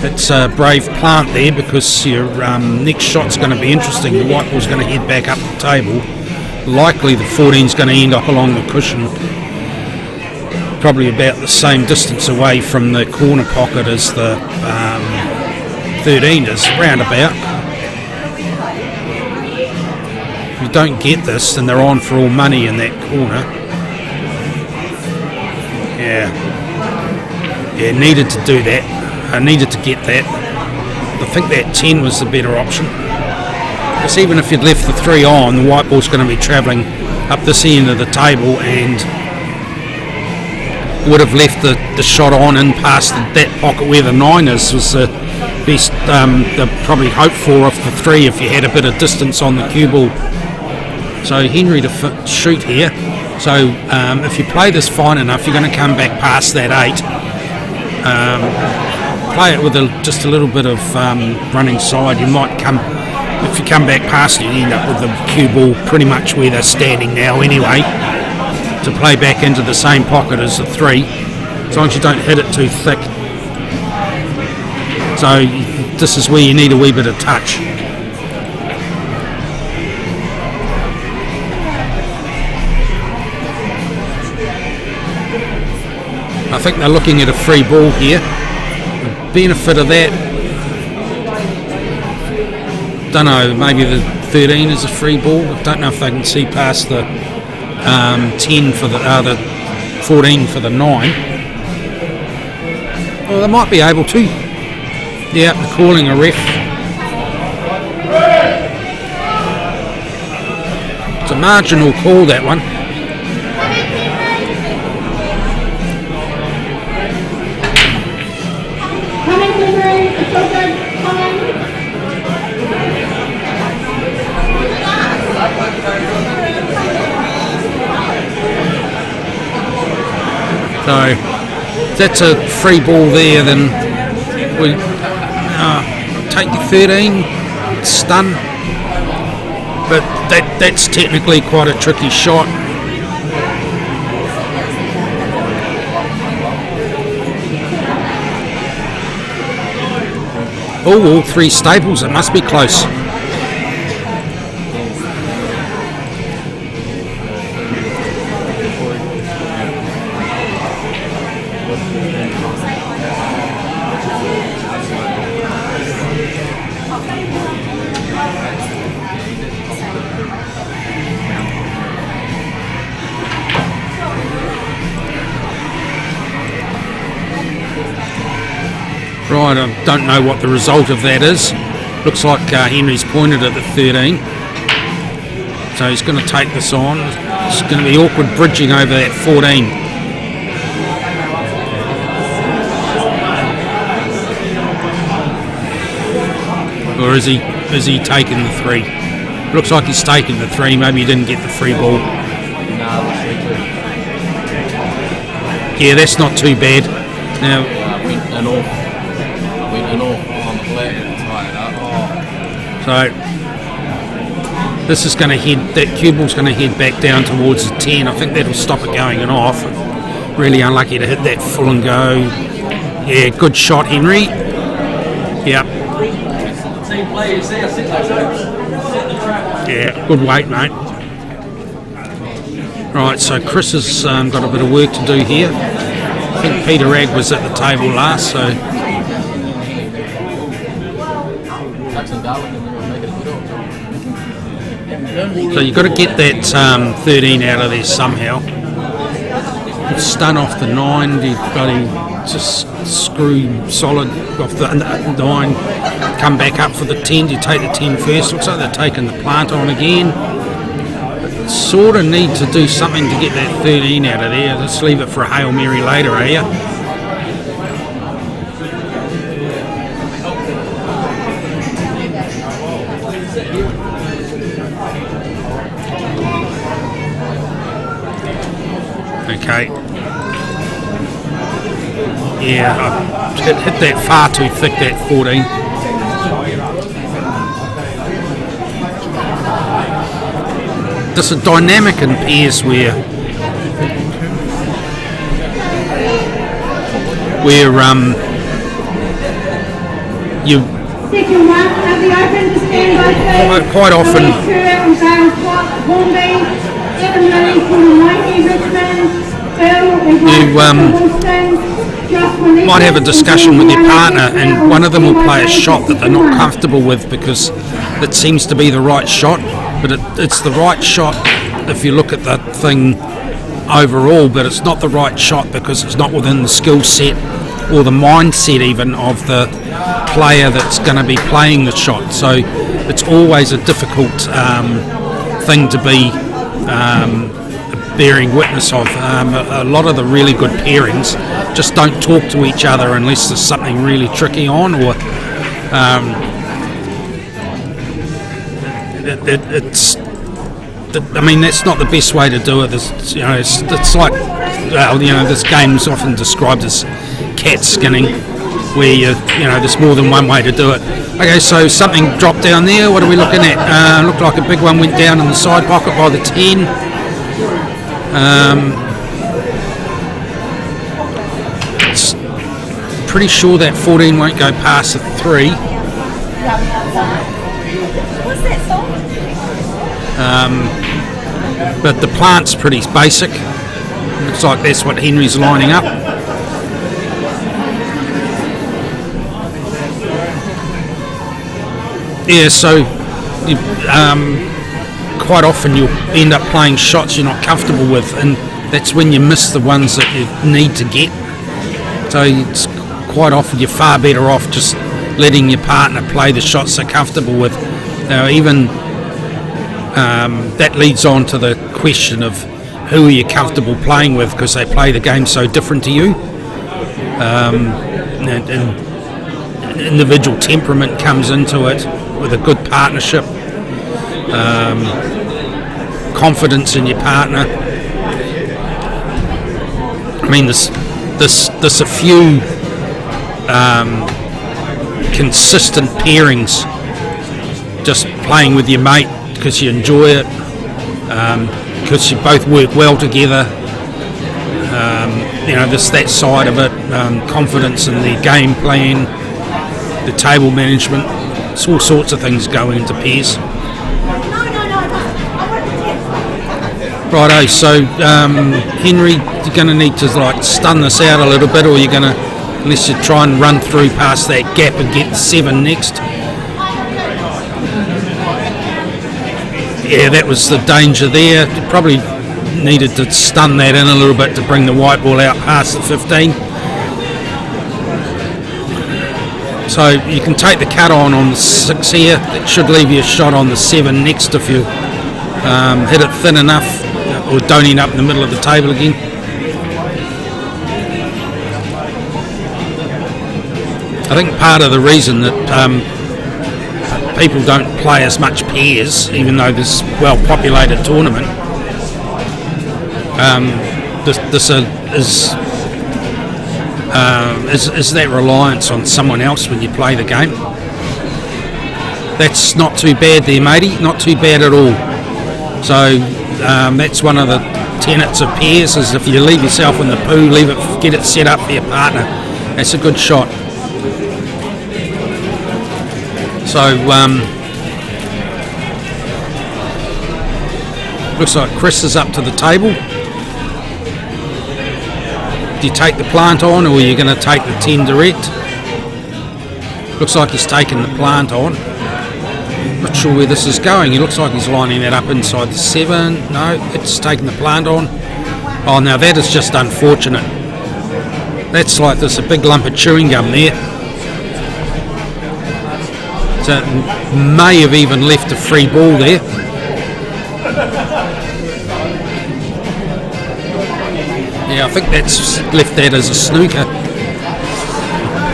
It's a brave plant there because your next shot's going to be interesting. The white ball's going to head back up the table. Likely the 14's going to end up along the cushion, probably about the same distance away from the corner pocket as the 13 is, roundabout. If you don't get this, then they're on for all money in that corner. Yeah, needed to do that. I needed to get that. I think that 10 was the better option. Because even if you'd left the 3 on, the white ball's going to be travelling up this end of the table and would have left the shot on and past that pocket where the 9 is, was the best they'd probably hope for off the 3 if you had a bit of distance on the cue ball. So Henry to shoot here. So if you play this fine enough, you're going to come back past that 8. Play it with just a little bit of running side. You might if you come back past it, you end up with the cue ball pretty much where they're standing now anyway, to play back into the same pocket as the 3, as long as you don't hit it too thick. So this is where you need a wee bit of touch. I think they're looking at a free ball here. Benefit of that, don't know, maybe the 13 is a free ball. I don't know if they can see past the 10 for the 14 for the 9. Well, they might be able to. Yeah, they're calling a ref. It's a marginal call, that one. So if that's a free ball there, then we take the 13, stun, but that's technically quite a tricky shot. Oh, all 3 staples, it must be close. Right, I don't know what the result of that is. Looks like Henry's pointed at the 13. So he's going to take this on. It's going to be awkward bridging over that 14. Or is he taking the 3? Looks like he's taking the 3. Maybe he didn't get the free ball. Yeah, that's not too bad. Now, so this is going to head, that cue ball's going to head back down towards the 10. I think that'll stop it going and off. Really unlucky to hit that full and go. Yeah, good shot, Henry. Yep. Yeah, good weight, mate. Right, so Chris has got a bit of work to do here. I think Peter Ragg was at the table last, so you've got to get that 13 out of there somehow. Stun off the 9, you've got to just screw solid off the 9, come back up for the 10, you take the 10 first. Looks like they're taking the plant on again. Sort of need to do something to get that 13 out of there. Let's leave it for a Hail Mary later, are you? Okay. Yeah, I hit that far too thick, that 14. There's a dynamic in pairs where you Section 1 of the open to stand by please. quite often you might have a discussion with your partner and one of them will play a shot that they're not comfortable with because it seems to be the right shot, but it's the right shot if you look at the thing overall, but it's not the right shot because it's not within the skill set or the mindset even of the player that's going to be playing the shot. So it's always a difficult thing to be bearing witness of. A lot of the really good pairings just don't talk to each other unless there's something really tricky on, or it's. I mean, that's not the best way to do it. It's like, this game's often described as cat skinning, where there's more than one way to do it. Okay, so something dropped down there. What are we looking at? Looked like a big one went down in the side pocket by the 10. It's pretty sure that 14 won't go past the 3. What's that song? But the plant's pretty basic. Looks like that's what Henry's lining up. Yeah, so quite often you'll end up playing shots you're not comfortable with, and that's when you miss the ones that you need to get. So it's quite often you're far better off just letting your partner play the shots they're comfortable with. Now, even that leads on to the question of who are you comfortable playing with, because they play the game so different to you. And individual temperament comes into it with a good partnership, confidence in your partner. I mean, there's a few consistent pairings, just playing with your mate because you enjoy it, because you both work well together. There's that side of it, confidence in the game plan, the table management. It's all sorts of things go into pairs. Righto, so Henry, you're going to need to stun this out a little bit, or you're going to, unless you try and run through past that gap and get 7 next. Yeah, that was the danger there. You probably needed to stun that in a little bit to bring the white ball out past the 15. So you can take the cut on the 6 here. It should leave you a shot on the 7 next if you hit it thin enough, or don't end up in the middle of the table again. I think part of the reason that people don't play as much pairs, even though this well-populated tournament, is that reliance on someone else when you play the game. That's not too bad there, matey, not too bad at all. So that's one of the tenets of pairs, is if you leave yourself in the poo, get it set up for your partner. That's a good shot. So looks like Chris is up to the table. Do you take the plant on, or are you going to take the 10 direct? Looks like he's taken the plant on. Not sure where this is going. He looks like he's lining that up inside the 7. No, it's taking the plant on. Oh, now that is just unfortunate. That's like there's a big lump of chewing gum there. So it may have even left a free ball there. Yeah, I think that's left that as a snooker.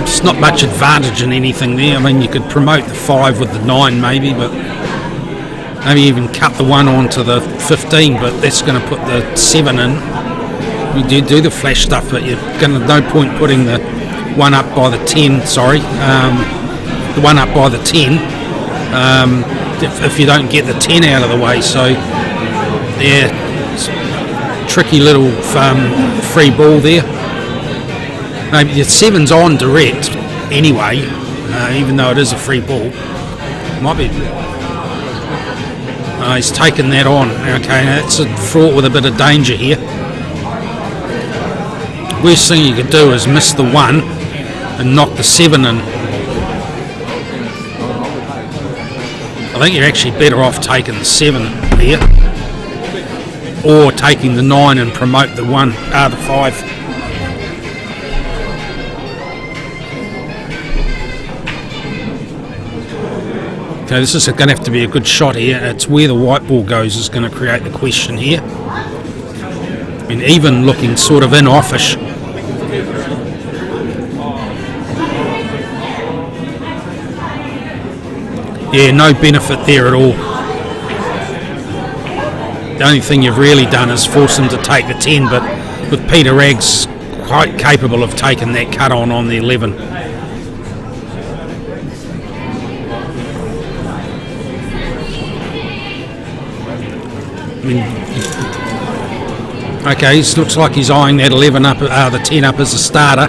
It's not much advantage in anything there. I mean, you could promote the 5 with the 9 maybe, but maybe even cut the 1 onto the 15, but that's going to put the 7 in. You do the flash stuff, but you're gonna no point putting the one up by the 10. The one up by the 10 if you don't get the 10 out of the way. So yeah, tricky little free ball there. Maybe the 7's on direct anyway, even though it is a free ball. Might be. He's taken that on. Okay, that's fraught with a bit of danger here. Worst thing you could do is miss the 1 and knock the 7 in. I think you're actually better off taking the 7 there, or taking the 9 and promote the 1, the 5. Okay, this is going to have to be a good shot here. It's where the white ball goes is going to create the question here. I mean, even looking sort of in-offish. Yeah, no benefit there at all. The only thing you've really done is force him to take the 10, but with Peter Ragg's quite capable of taking that cut on the 11. I mean, okay, it looks like he's eyeing that 11 up, the 10 up as a starter.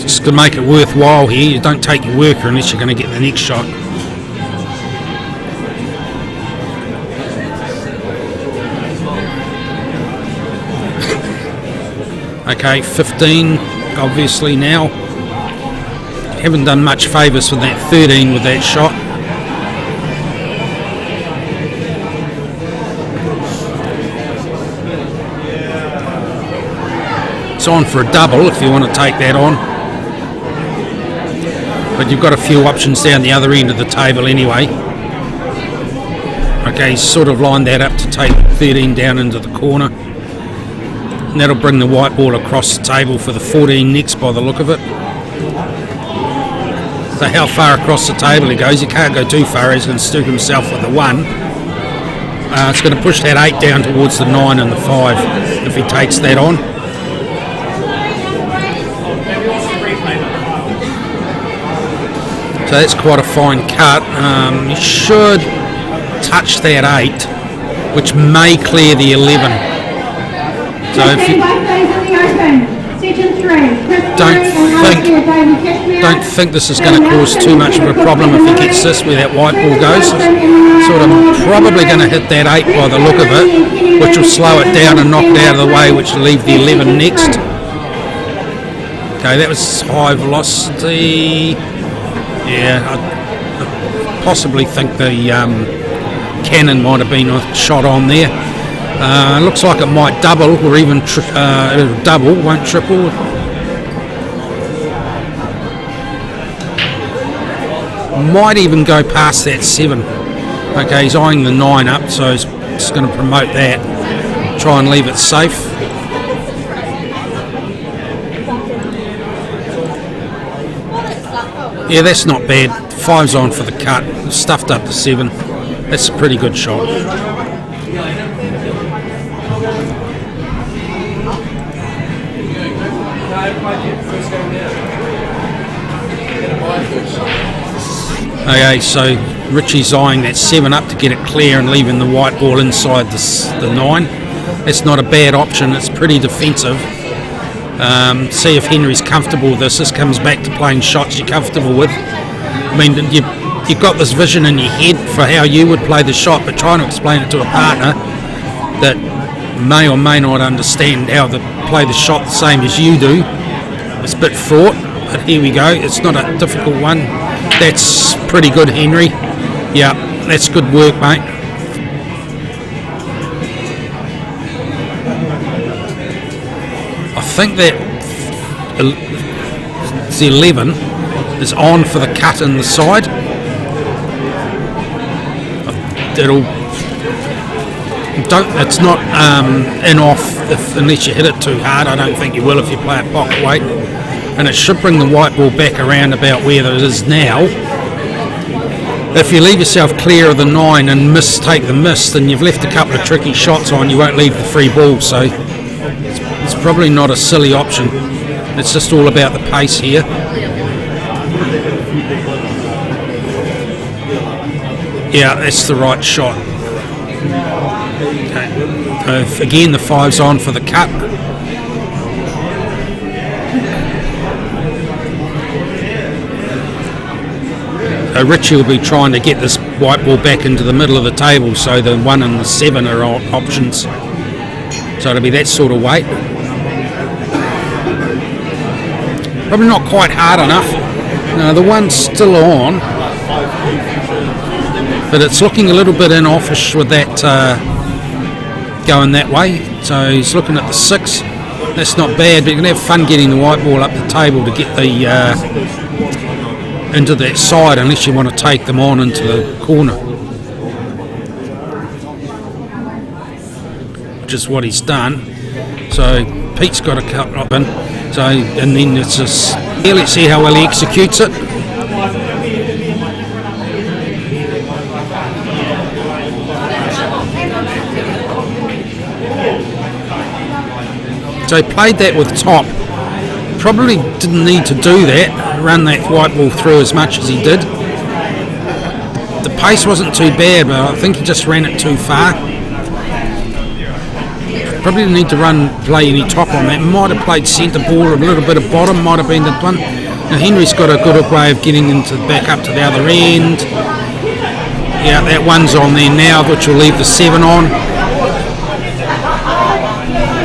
Just to make it worthwhile here, you don't take your worker unless you're going to get the next shot. Okay, 15 obviously now. Haven't done much favours with that 13 with that shot. It's on for a double if you want to take that on. But you've got a few options down the other end of the table anyway. Okay, he's sort of lined that up to take 13 down into the corner. And that'll bring the white ball across the table for the 14 next by the look of it. So how far across the table he goes, he can't go too far, he's going to stoop himself with the 1. It's going to push that 8 down towards the 9 and the 5 if he takes that on. So that's quite a fine cut. You should touch that 8, which may clear the 11. So if you don't think this is going to cause too much of a problem if he gets this where that white ball goes. Sort of probably going to hit that 8 by the look of it, which will slow it down and knock it out of the way, which will leave the 11 next. Okay, that was high velocity. Yeah, I possibly think the cannon might have been a shot on there. Looks like it might double, or even it'll double, won't triple. Might even go past that 7. Okay, he's eyeing the 9 up, so he's just going to promote that. Try and leave it safe. Yeah, that's not bad. 5's on for the cut. Stuffed up to 7. That's a pretty good shot. Okay, so Richie's eyeing that 7 up to get it clear and leaving the white ball inside the 9. That's not a bad option. It's pretty defensive. See if Henry's comfortable with this. This comes back to playing shots you're comfortable with. I mean, you've got this vision in your head for how you would play the shot, but trying to explain it to a partner that may or may not understand how to play the shot the same as you do, it's a bit fraught, but here we go. It's not a difficult one. That's pretty good, Henry. Yeah, that's good work, mate. I think that the 11 is on for the cut in the side. It's not in off unless you hit it too hard. I don't think you will if you play it pocket weight. And it should bring the white ball back around about where it is now. if you leave yourself clear of the 9 and take the miss, then you've left a couple of tricky shots on. You won't leave the free ball, so it's probably not a silly option. It's just all about the pace here. Yeah, that's the right shot. Okay. Again, the 5's on for the cut. Richie will be trying to get this white ball back into the middle of the table, so the 1 and the 7 are options. So it'll be that sort of weight. Probably not quite hard enough. No, the 1's still on, but it's looking a little bit in offish with that going that way. So he's looking at the 6. That's not bad, but you can have fun getting the white ball up the table to get the into that side, unless you want to take them on into the corner, which is what he's done. So Pete's got a cut up in. So, and then it's just, yeah, let's see how well he executes it. So he played that with top. Probably didn't need to do that, run that white ball through as much as he did. The pace wasn't too bad, but I think he just ran it too far. Probably didn't need to play any top on that. Might have played centre ball, a little bit of bottom might have been the one. Now Henry's got a good way of getting into back up to the other end. Yeah, that 1's on there now, which will leave the 7 on.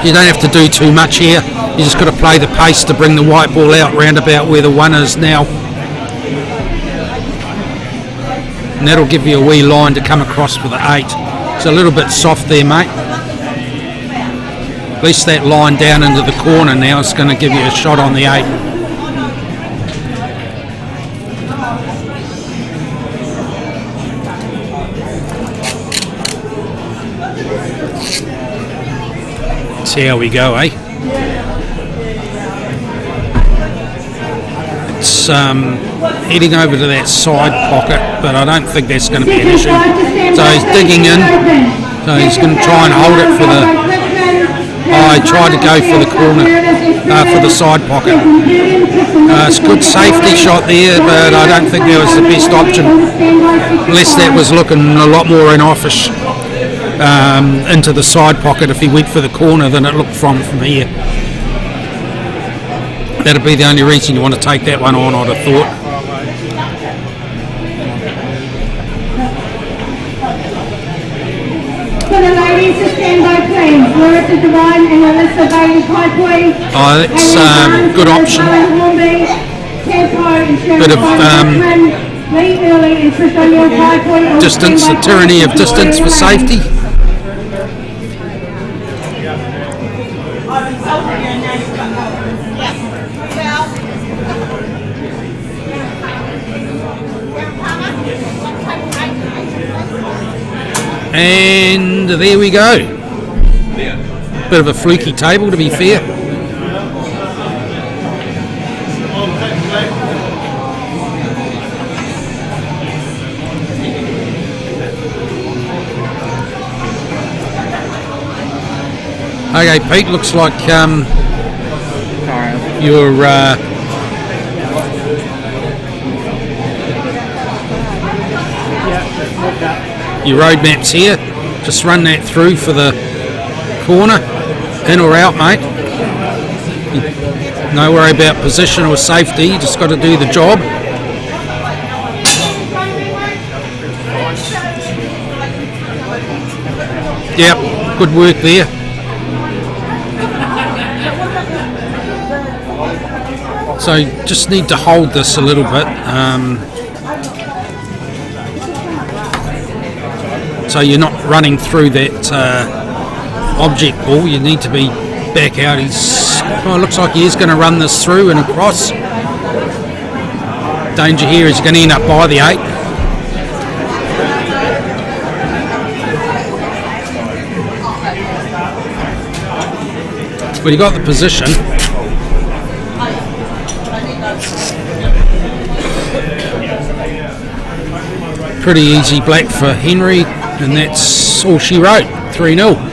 You don't have to do too much here. You just got to play the pace to bring the white ball out round about where the 1 is now. And that'll give you a wee line to come across for the 8. It's a little bit soft there, mate. At least that line down into the corner now is going to give you a shot on the 8. See how we go, eh? It's heading over to that side pocket, but I don't think that's going to be an issue. So he's digging in. So he's going to try and hold it for the... Oh, he tried to go for the corner, for the side pocket. It's a good safety shot there, but I don't think that was the best option. Unless that was looking a lot more in offish into the side pocket if he went for the corner than it looked from here. That'd be the only reason you want to take that one on, I'd have thought. For the ladies to stand by, please. Larissa Devine and Alyssa Bailey-Paipui. Oh, that's a good option. Bit of distance, the tyranny of distance for safety. And there we go. Bit of a fluky table, to be fair. Okay, Pete, looks like your road map's here. Just run that through for the corner, in or out, mate. No worry about position or safety, you just got to do the job. Yep, good work there. So just need to hold this a little bit. So you're not running through that object ball. You need to be back out. It looks like he is going to run this through and across. Danger here is going to end up by the 8. But he got the position. Pretty easy black for Henry, and that's all she wrote. 3-0.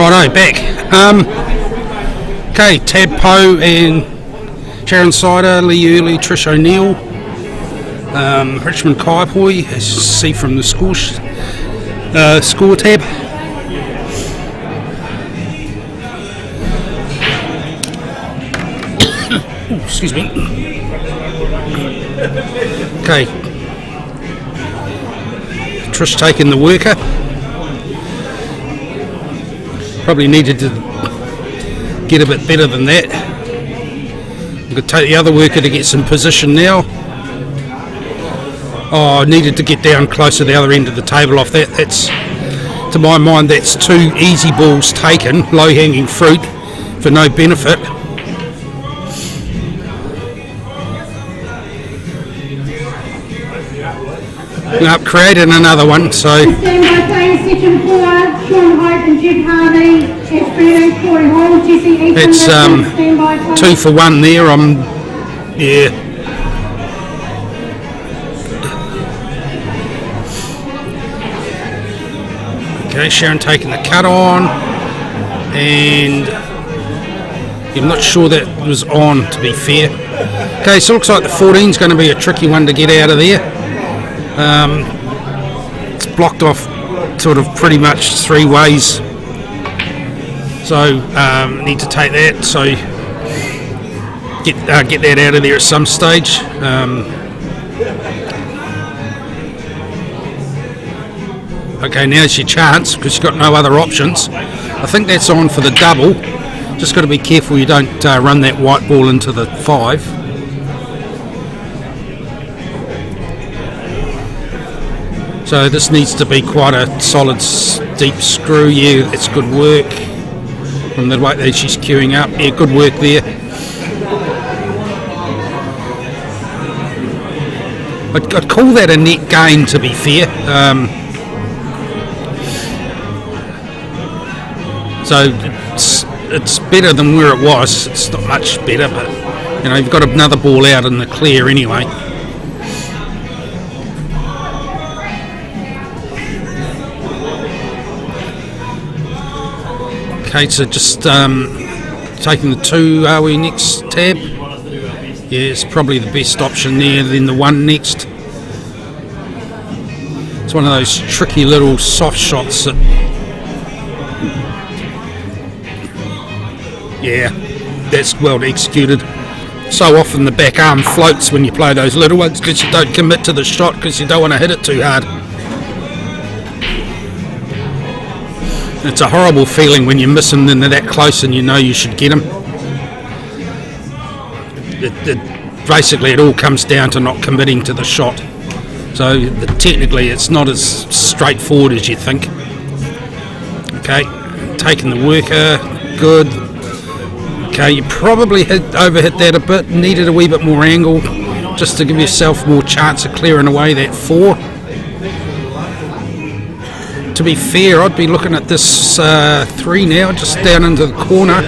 Righto, back. Okay, Tab Poe and Sharon Sider, Lee Early, Trish O'Neill, Richmond Kaipoi, as you see from the score tab. Ooh, excuse me. Okay. Trish taking the worker. Probably needed to get a bit better than that. I'm going to take the other worker to get some position now. Oh, I needed to get down closer to the other end of the table off that. That's, to my mind, that's 2 easy balls taken, low-hanging fruit, for no benefit. Nope, created another one, so... Stand by playing section 4, Sean Hope and Jeff Harvey, Espino, Corey Hall, Jesse Eaton. It's 2 for 1 there. Yeah. Okay, Sharon taking the cut on, and I'm not sure that was on, to be fair. Okay, so it looks like the 14 is going to be a tricky one to get out of there. It's blocked off sort of pretty much 3 ways, so need to take that, so get that out of there at some stage. Okay, now's your chance because you've got no other options. I think that's on for the double. Just got to be careful you don't run that white ball into the 5. So this needs to be quite a solid deep screw. Yeah, it's good work from the way that she's queuing up. Yeah, good work there. I'd call that a net gain, to be fair. So it's better than where it was. It's not much better, but you know, you've got another ball out in the clear anyway. Okay, so just taking the 2, are we next tab? Yeah, it's probably the best option there, then the 1 next. It's one of those tricky little soft shots that... Yeah, that's well executed. So often the back arm floats when you play those little ones because you don't commit to the shot because you don't want to hit it too hard. It's a horrible feeling when you miss them and they're that close and you know you should get them. Basically, it all comes down to not committing to the shot. So technically, it's not as straightforward as you think. Okay, taking the worker, good. Okay, you probably overhit that a bit, needed a wee bit more angle just to give yourself more chance of clearing away that 4. To be fair, I'd be looking at this 3 now, just down into the corner,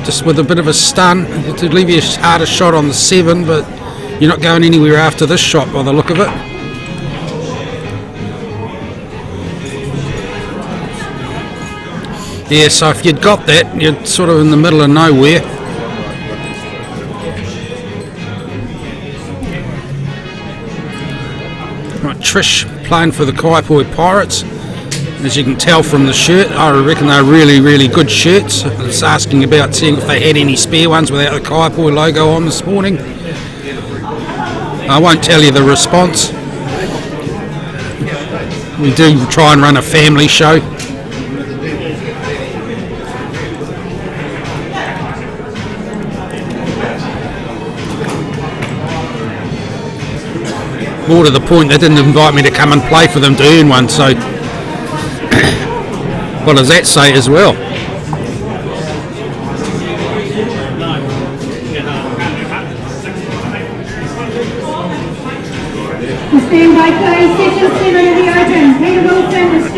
just with a bit of a stun to leave you a harder shot on the 7, but you're not going anywhere after this shot by the look of it. Yeah, so if you'd got that, you're sort of in the middle of nowhere. Right, Trish playing for the Kaipoi Pirates. As you can tell from the shirt, I reckon they're really, really good shirts. I was asking about seeing if they had any spare ones without the Kaipoi logo on this morning. I won't tell you the response. We do try and run a family show. More to the point, they didn't invite me to come and play for them to earn one, so what does that say as well?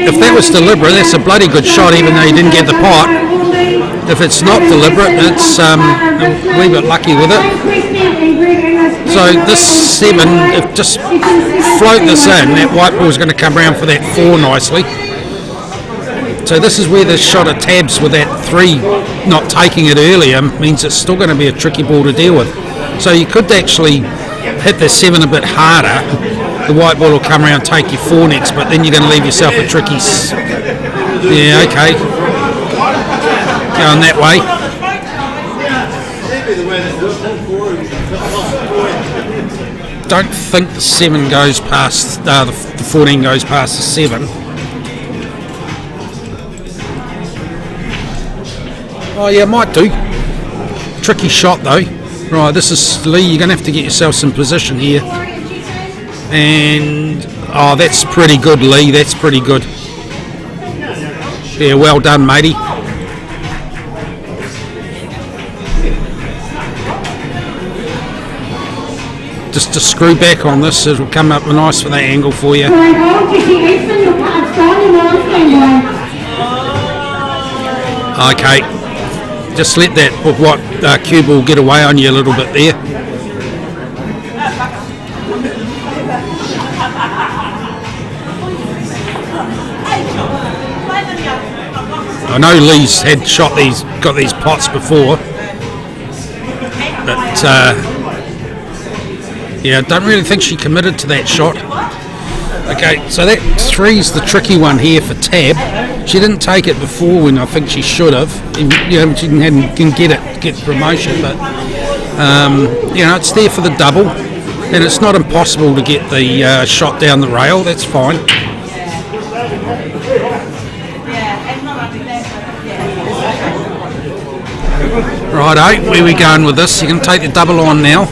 If that was deliberate, that's a bloody good shot, even though you didn't get the pot. If it's not deliberate, it's a wee bit lucky with it. So this 7, if just float this in, that white ball is going to come around for that 4 nicely. So this is where the shot of Tabs with that 3 not taking it earlier means it's still going to be a tricky ball to deal with. So you could actually hit the 7 a bit harder. The white ball will come around, take you 4 next, but then you're going to leave yourself a tricky... Yeah, okay. Going that way. Don't think the 7 goes past... the 14 goes past the 7. Oh yeah, might do. Tricky shot though. Right, this is Lee. You're going to have to get yourself some position here. And oh, that's pretty good, Lee. That's pretty good. Yeah, well done, matey. Just to screw back on this, it'll come up nice for that angle for you. Okay. Just let that cue ball get away on you a little bit there. I know Lee's got these pots before, but yeah, I don't really think she committed to that shot. Okay, so that 3's the tricky one here for Tab. She didn't take it before when I think she should have. You know, she can get promotion, but you know, it's there for the double, and it's not impossible to get the shot down the rail. That's fine. Righto, where are we going with this? You can take the double on now.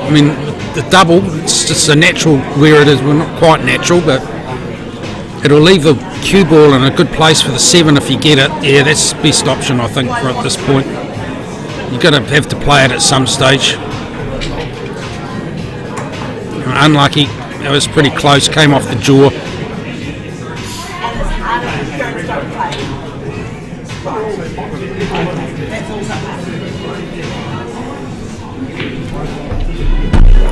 I mean, the double, it's just a natural where it is. Well, not quite natural, but it'll leave the cue ball in a good place for the 7 if you get it. Yeah, that's the best option, I think, for at this point. You're going to have to play it at some stage. Unlucky. That was pretty close. Came off the jaw.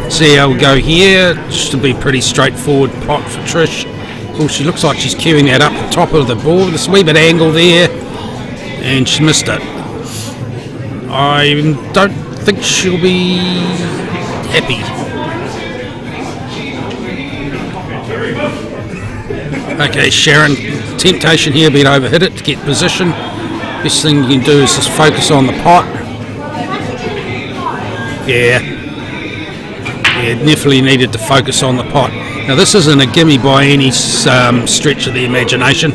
See how we go here. Should be pretty straightforward pot for Trish. Oh, she looks like she's cueing that up the top of the ball. There's a wee bit of angle there, and she missed it. I don't think she'll be happy. Okay, Sharon, temptation here, being overhit it to get position. Best thing you can do is just focus on the pot. Yeah, definitely needed to focus on the pot. Now this isn't a gimme by any stretch of the imagination.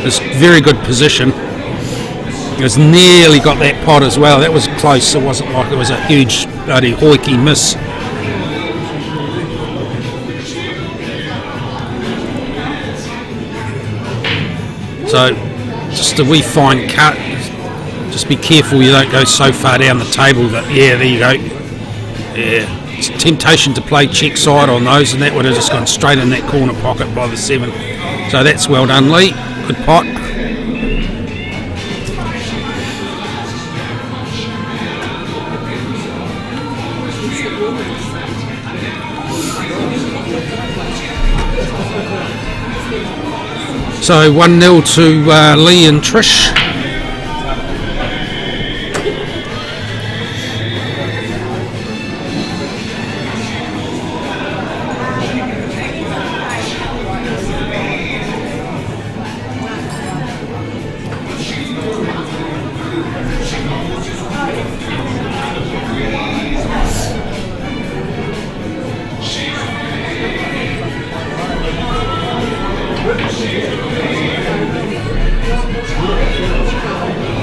It's very good position. It's nearly got that pot as well. That was close. It wasn't like it was a huge bloody hoiky miss. So just a wee fine cut. Just be careful you don't go so far down the table that, yeah, there you go. Yeah. It's a temptation to play check side on those, and that would have just gone straight in that corner pocket by the 7. So that's well done, Lee. Good pot. So 1-0 to Lee and Trish.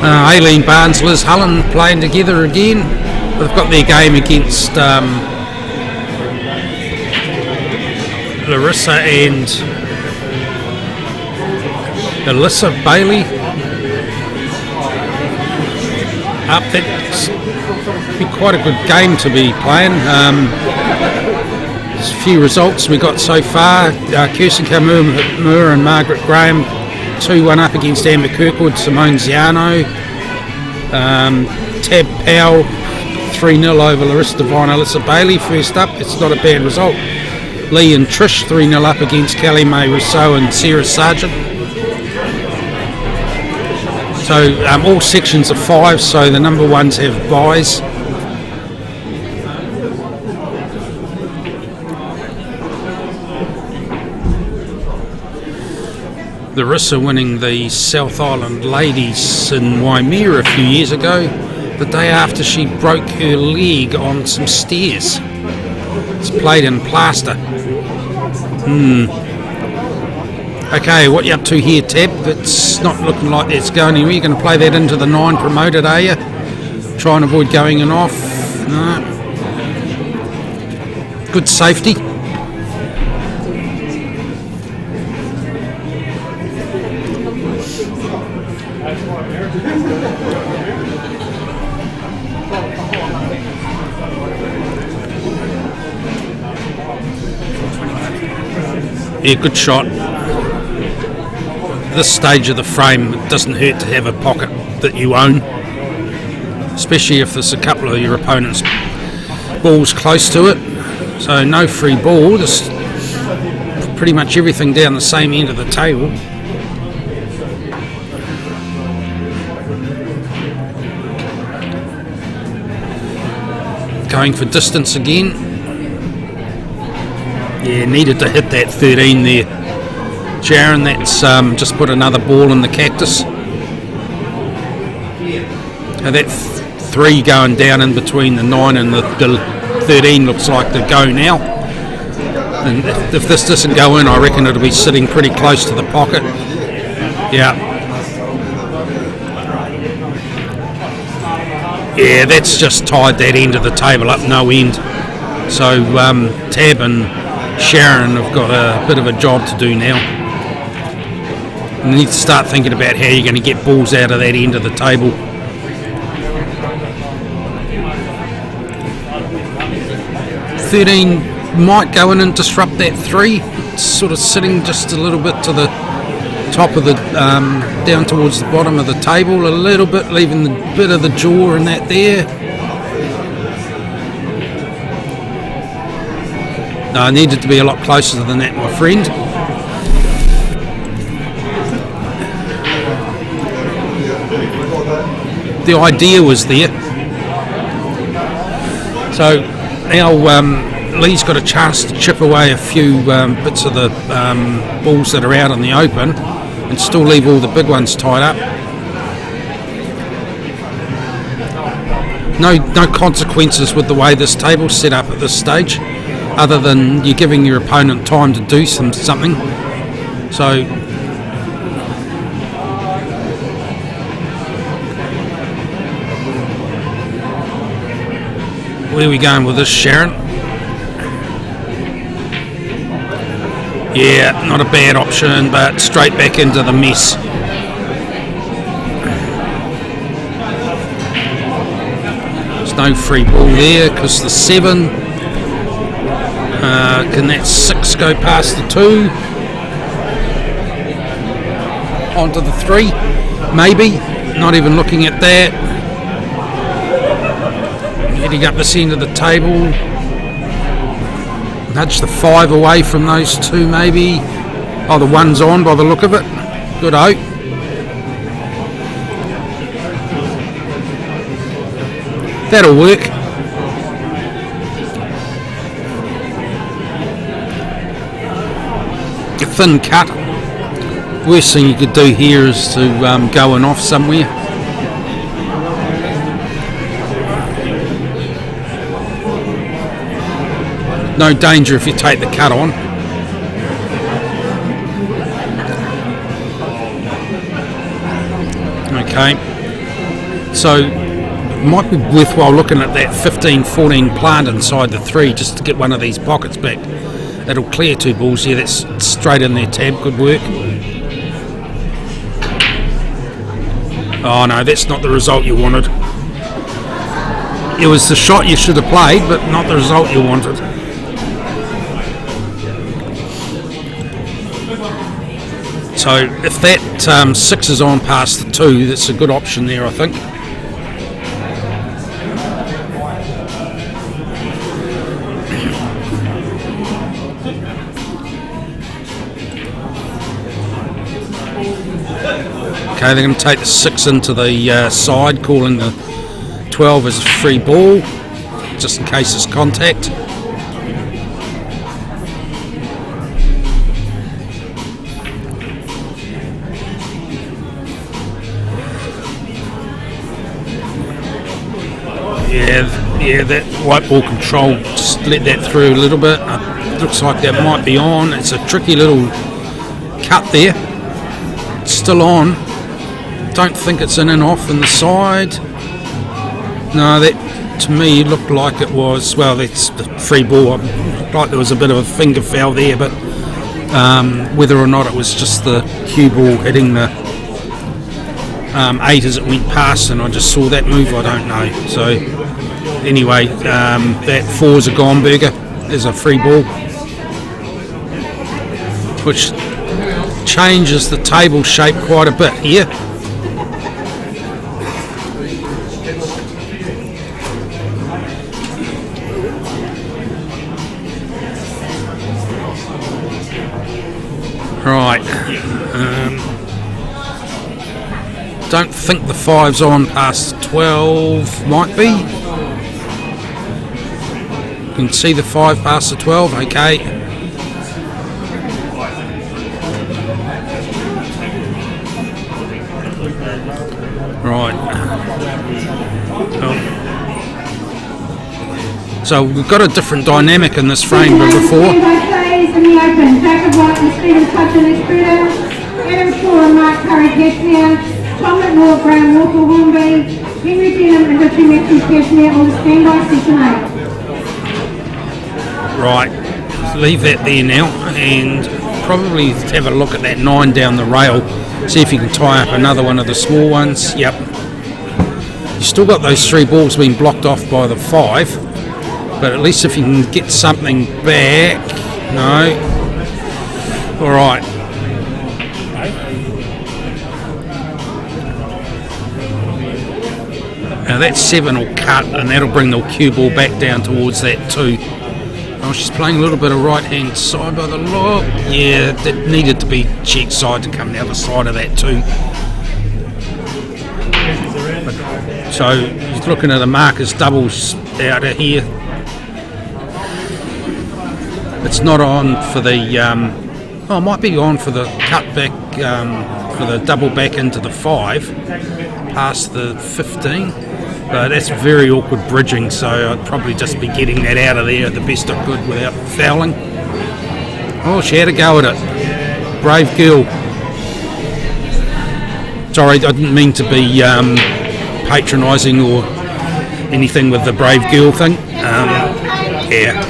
Aileen Barnes, Liz Hullen playing together again. They've got their game against Larissa and Alyssa Bailey. That's be quite a good game to be playing. There's a few results we got so far. Kirsten Kamur and Margaret Graham 2-1 up against Amber Kirkwood, Simone Ziano. Tab Powell 3-0 over Larissa Devine, Alyssa Bailey first up. It's not a bad result. Lee and Trish 3-0 up against Kelly May Rousseau and Sarah Sargent. So all sections are 5, so the number 1s have buys. The Rissa winning the South Island Ladies in Waimea a few years ago, the day after she broke her leg on some stairs. It's played in plaster. Okay, what you up to here, Tab? It's not looking like it's going anywhere. You're going to play that into the 9 promoted, are you? Try and avoid going in off. No. Good safety. Yeah, good shot. This stage of the frame, it doesn't hurt to have a pocket that you own, especially if there's a couple of your opponent's balls close to it. So no free ball, just pretty much everything down the same end of the table. Going for distance again. Yeah, needed to hit that 13 there. Sharon, that's just put another ball in the cactus. Now that 3 going down in between the 9 and the 13 looks like the go now. And if this doesn't go in, I reckon it'll be sitting pretty close to the pocket. Yeah. Yeah, that's just tied that end of the table up no end. So Tab and Sharon have got a bit of a job to do now. You need to start thinking about how you're going to get balls out of that end of the table. "13 might go in and disrupt that 3. It's sort of sitting just a little bit to the top of the, down towards the bottom of the table a little bit, leaving the bit of the jaw and that there. No, I needed to be a lot closer than that, my friend. The idea was there. So now Lee's got a chance to chip away a few bits of the balls that are out in the open and still leave all the big ones tied up. No consequences with the way this table's set up at this stage, other than you're giving your opponent time to do something. So where are we going with this, Sharon? Yeah, not a bad option, but straight back into the mess. There's no free ball there because the 7. Can that 6 go past the 2? Onto the 3? Maybe. Not even looking at that. Heading up this end of the table. Nudge the 5 away from those 2 maybe. Oh, the 1's on by the look of it. Good hope. That'll work. A thin cut. Worst thing you could do here is to go and off somewhere. No danger if you take the cut on. Okay, so it might be worthwhile looking at that 15-14 plant inside the 3 just to get one of these pockets back. That'll clear 2 balls here. That's straight in there, Tab. Good work. Oh no, that's not the result you wanted. It was the shot you should have played, but not the result you wanted. So if that 6 is on past the 2, that's a good option there, I think. Okay, they're going to take the 6 into the side, calling the 12 as a free ball, just in case it's contact. Yeah, that white ball control, just let that through a little bit. Looks like that might be on. It's a tricky little cut there. It's still on. Don't think it's in and off in the side. No, that to me looked like it was, well, that's the free ball. Looked like there was a bit of a finger foul there, but whether or not it was just the cue ball hitting the 8 as it went past and I just saw that move, I don't know. So anyway, that 4 is a gone burger, is a free ball, which changes the table shape quite a bit here. Right. Don't think the 5's on past 12. Might be. You can see the 5 past the 12. Okay. Right. Oh. So we've got a different dynamic in this frame than before. In the open, Jacob White and Stephen Purdon and Clarke, Adam Shaw and Mark Curry Cashmere, Tom McNaught, Graham Walker Hornby, Henry Denham and Denton and Matthews Cashmere on the standby session 8. Right, leave that there now and probably have a look at that 9 down the rail, see if you can tie up another one of the small ones. Yep. You've still got those 3 balls being blocked off by the 5, but at least if you can get something back. No. All right. Now that 7 will cut and that'll bring the cue ball back down towards that 2. Oh, she's playing a little bit of right hand side by the look. Yeah, that needed to be check side to come the other side of that 2. So he's looking at a Marcus doubles out of here. It's not on for the, it might be on for the cut back, for the double back into the 5, past the 15. But that's very awkward bridging, so I'd probably just be getting that out of there the best I could without fouling. Oh, she had a go at it. Brave girl. Sorry, I didn't mean to be patronising or anything with the brave girl thing. Yeah.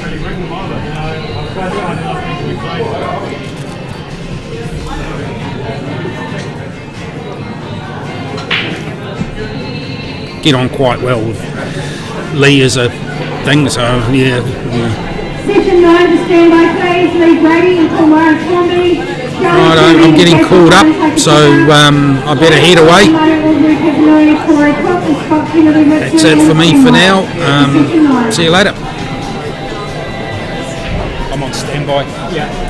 Get on quite well with Lee as a thing, so yeah. Session 9 to stand by please, Lee Brady and Kumar Hornby. Right, I'm getting called up, so I better head away. That's it for me for now. See you later. I'm on standby. Yeah.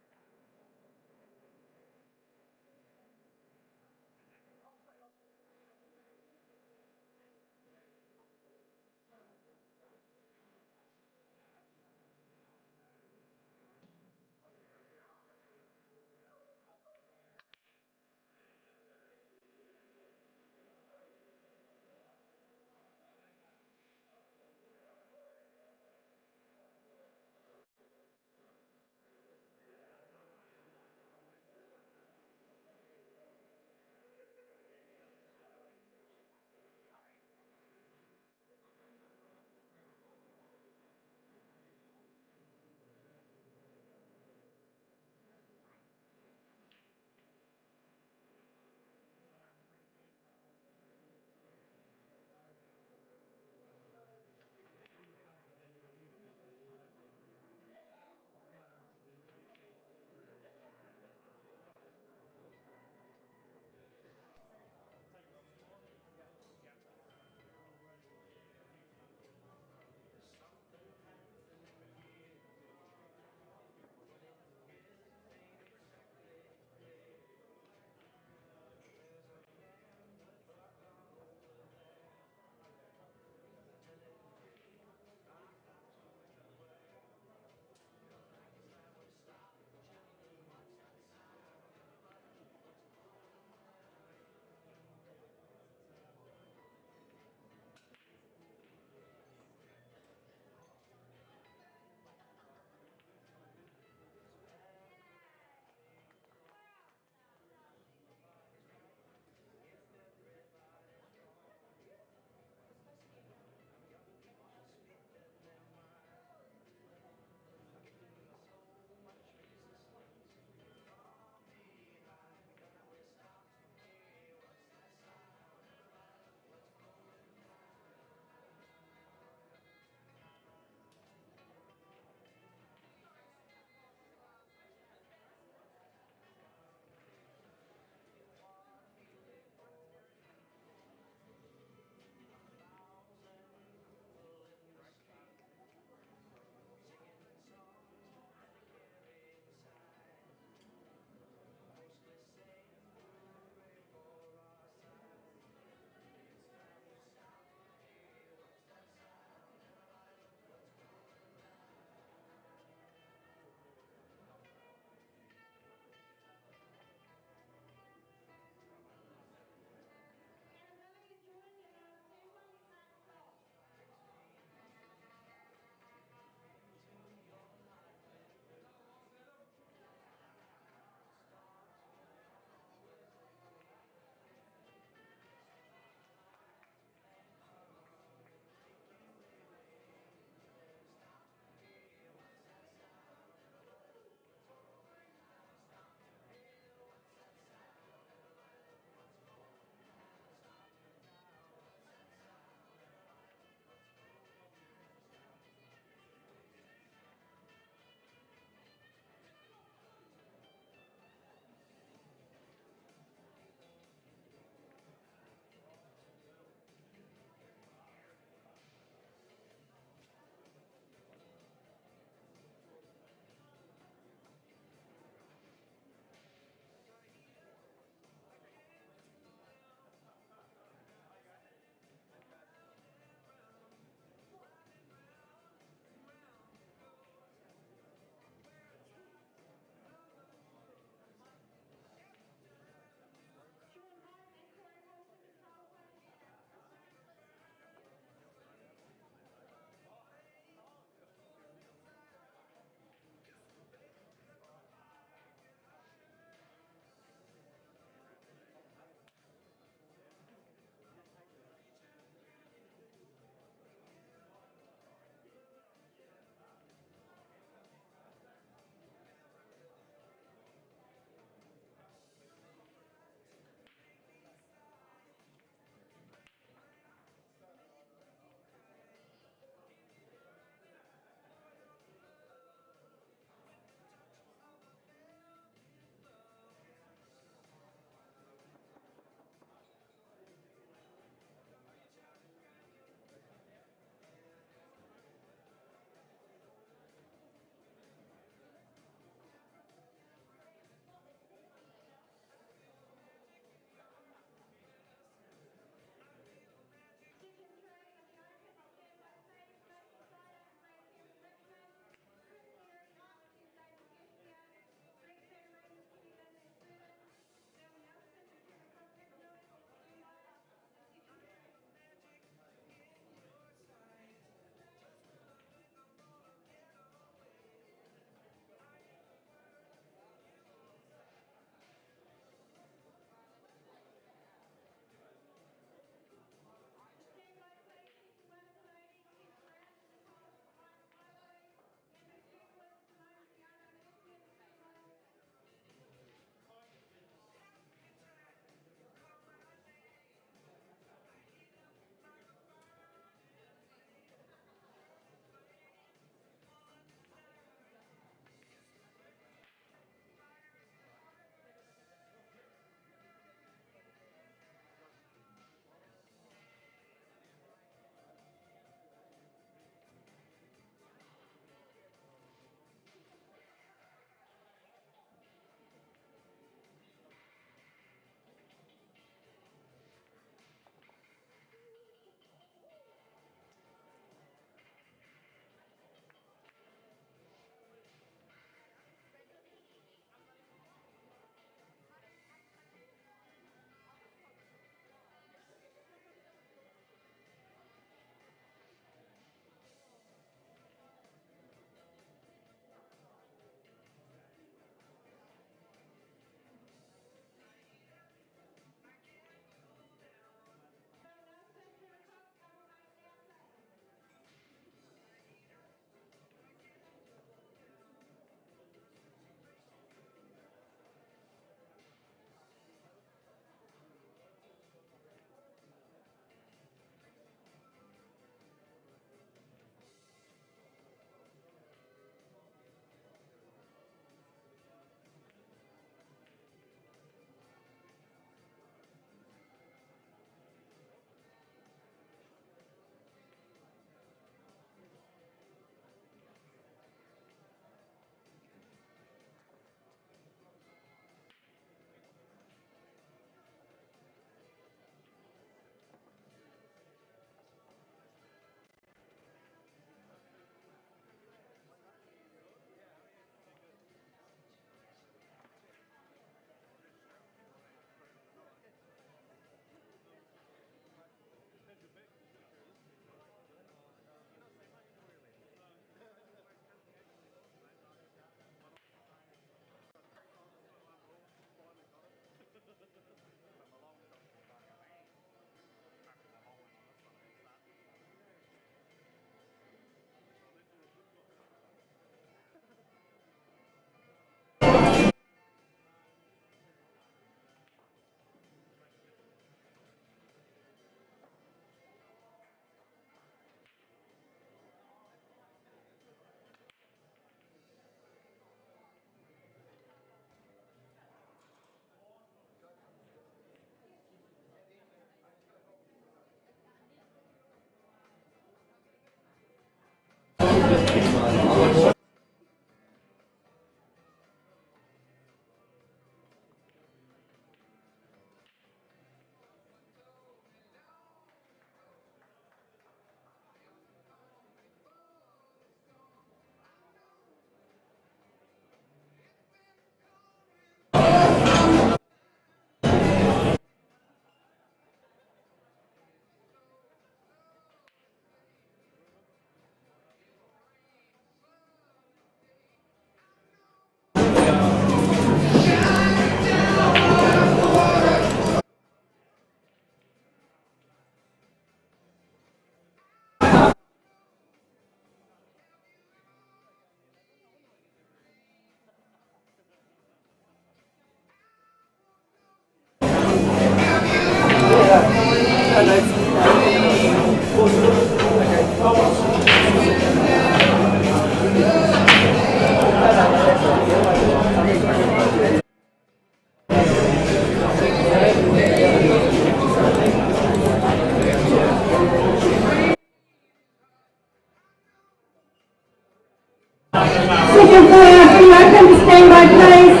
Item 4, be open to stand by please.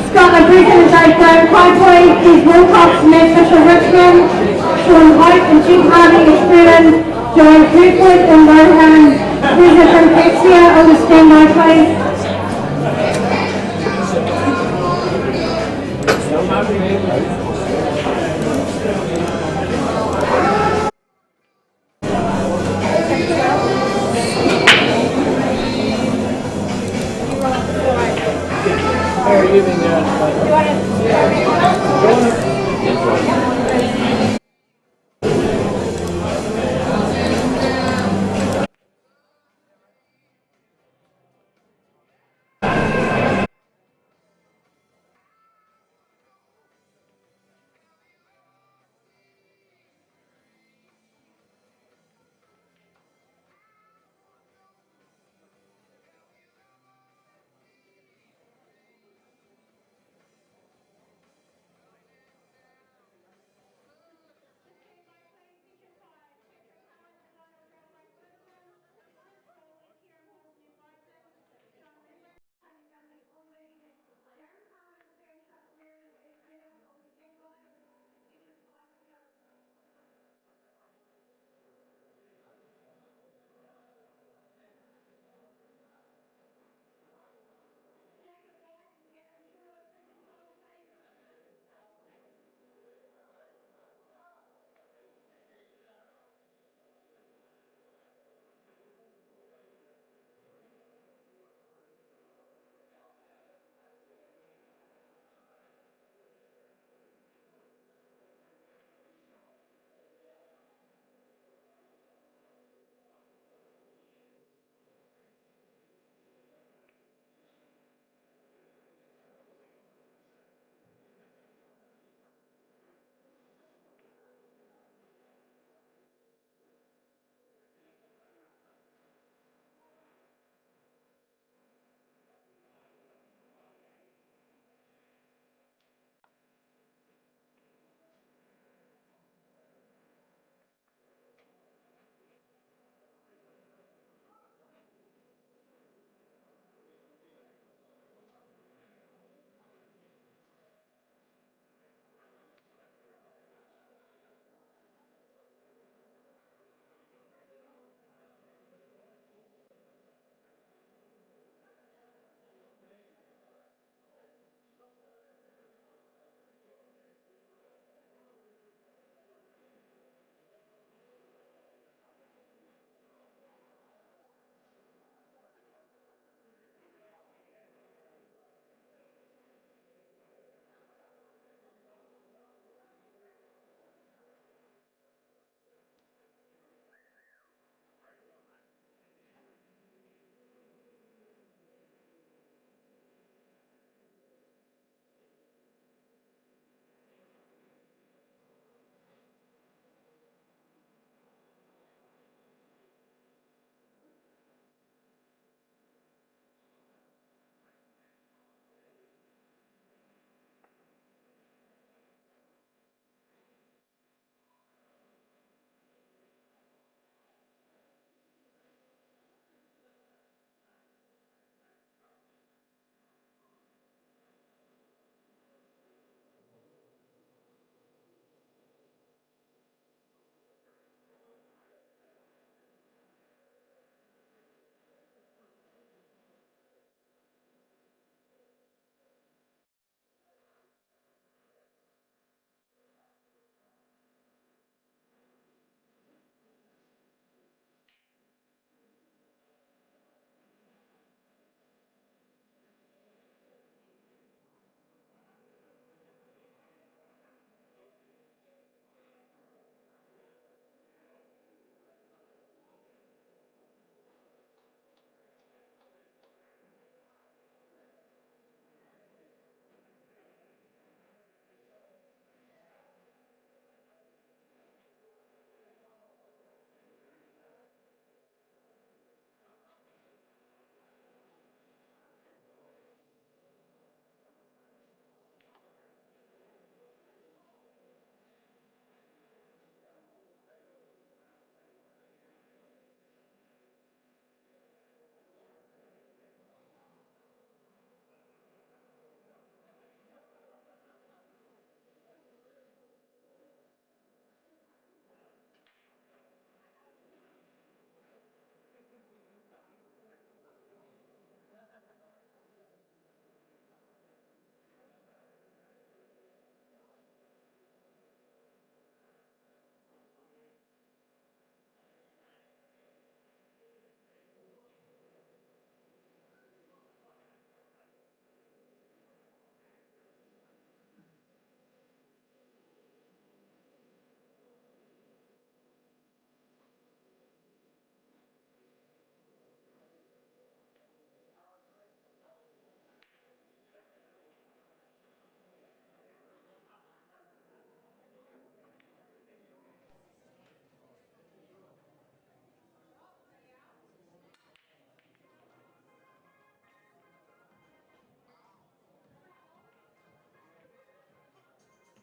Scotland Brisbane is Papanui, is Wilcox, Matt Fisher Richmond, Sean Hope and Jim Harvey is Purdon, Joanne Kirkwood and Rohan Reza from Exia, all to stand by please.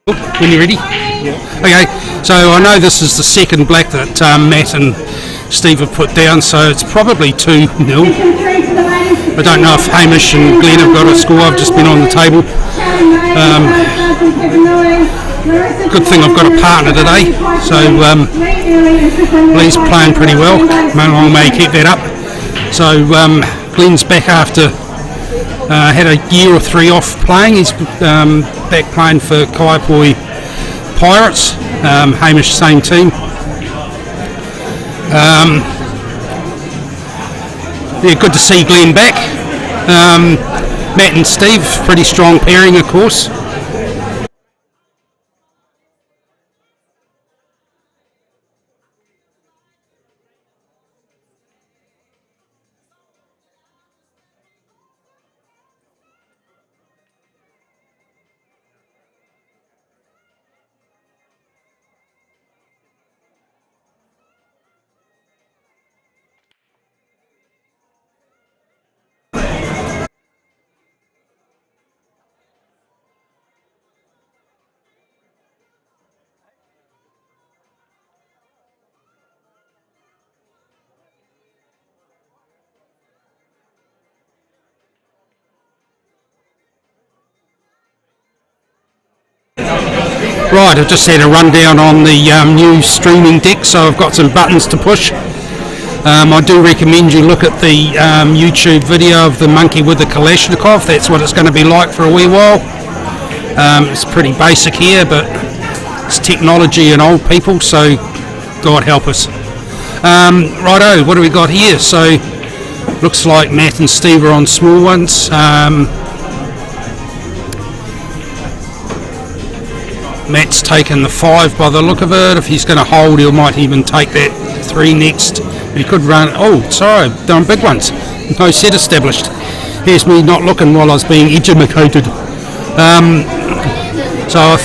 When you're ready? Yeah. Okay, so I know this is the second black that Matt and Steve have put down, so it's probably 2-0. I don't know if Hamish and Glenn have got a score. I've just been on the table. Good thing I've got a partner today, so Lee's playing pretty well. I may keep that up. So Glenn's back after had a year or 3 off playing. He's back playing for Kaipoi Pirates. Hamish, same team. Yeah, good to see Glenn back. Matt and Steve, pretty strong pairing, of course. Right, I've just had a rundown on the new streaming deck, so I've got some buttons to push. I do recommend you look at the YouTube video of the monkey with the Kalashnikov. That's what it's going to be like for a wee while. It's pretty basic here, but it's technology and old people, so God help us. Righto, what do we got here? So, looks like Matt and Steve are on small ones. Matt's taken the 5 by the look of it. If he's going to hold, he might even take that 3 next. But he could run. Oh, sorry, they're on big ones. No set established. Here's me not looking while I was being educated. So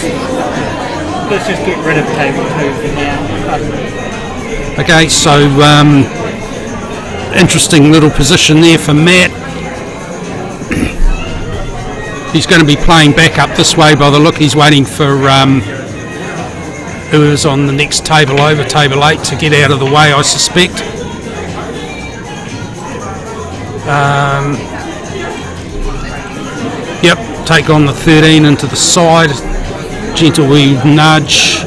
let's just get rid of table 2 for now. Okay, so interesting little position there for Matt. He's going to be playing back up this way by the look. He's waiting for who is on the next table over, table 8, to get out of the way, I suspect. Yep, take on the 13 into the side. Gentle wee nudge.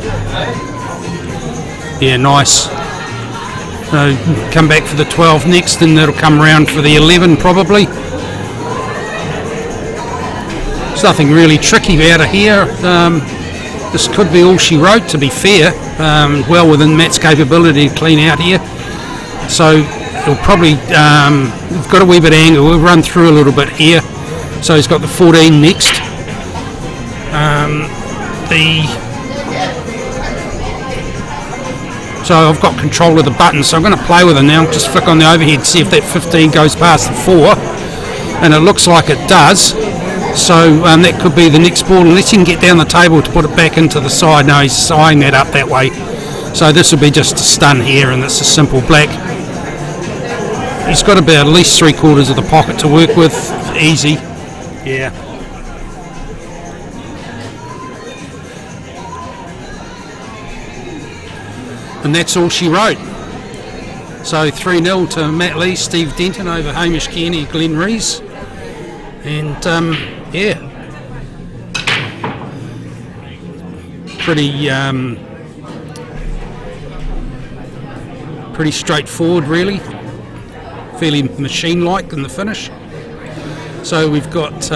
Yeah, nice. So come back for the 12 next, and that'll come round for the 11 probably. There's nothing really tricky out of here. This could be all she wrote, to be fair. Well within Matt's capability to clean out here. So it'll probably, we've got a wee bit of angle. We'll run through a little bit here. So he's got the 14 next. So I've got control of the button, so I'm going to play with it now. Just flick on the overhead, see if that 15 goes past the 4. And it looks like it does. So that could be the next ball, unless he can get down the table to put it back into the side. No, he's eyeing that up that way. So this will be just a stun here, and it's a simple black. He's got about at least 3/4 of the pocket to work with. Easy. Yeah. And that's all she wrote. So 3-0 to Matt Lee, Steve Denton over Hamish Kearney, Glenn Rees. And yeah, pretty straightforward really, fairly machine-like in the finish. So we've got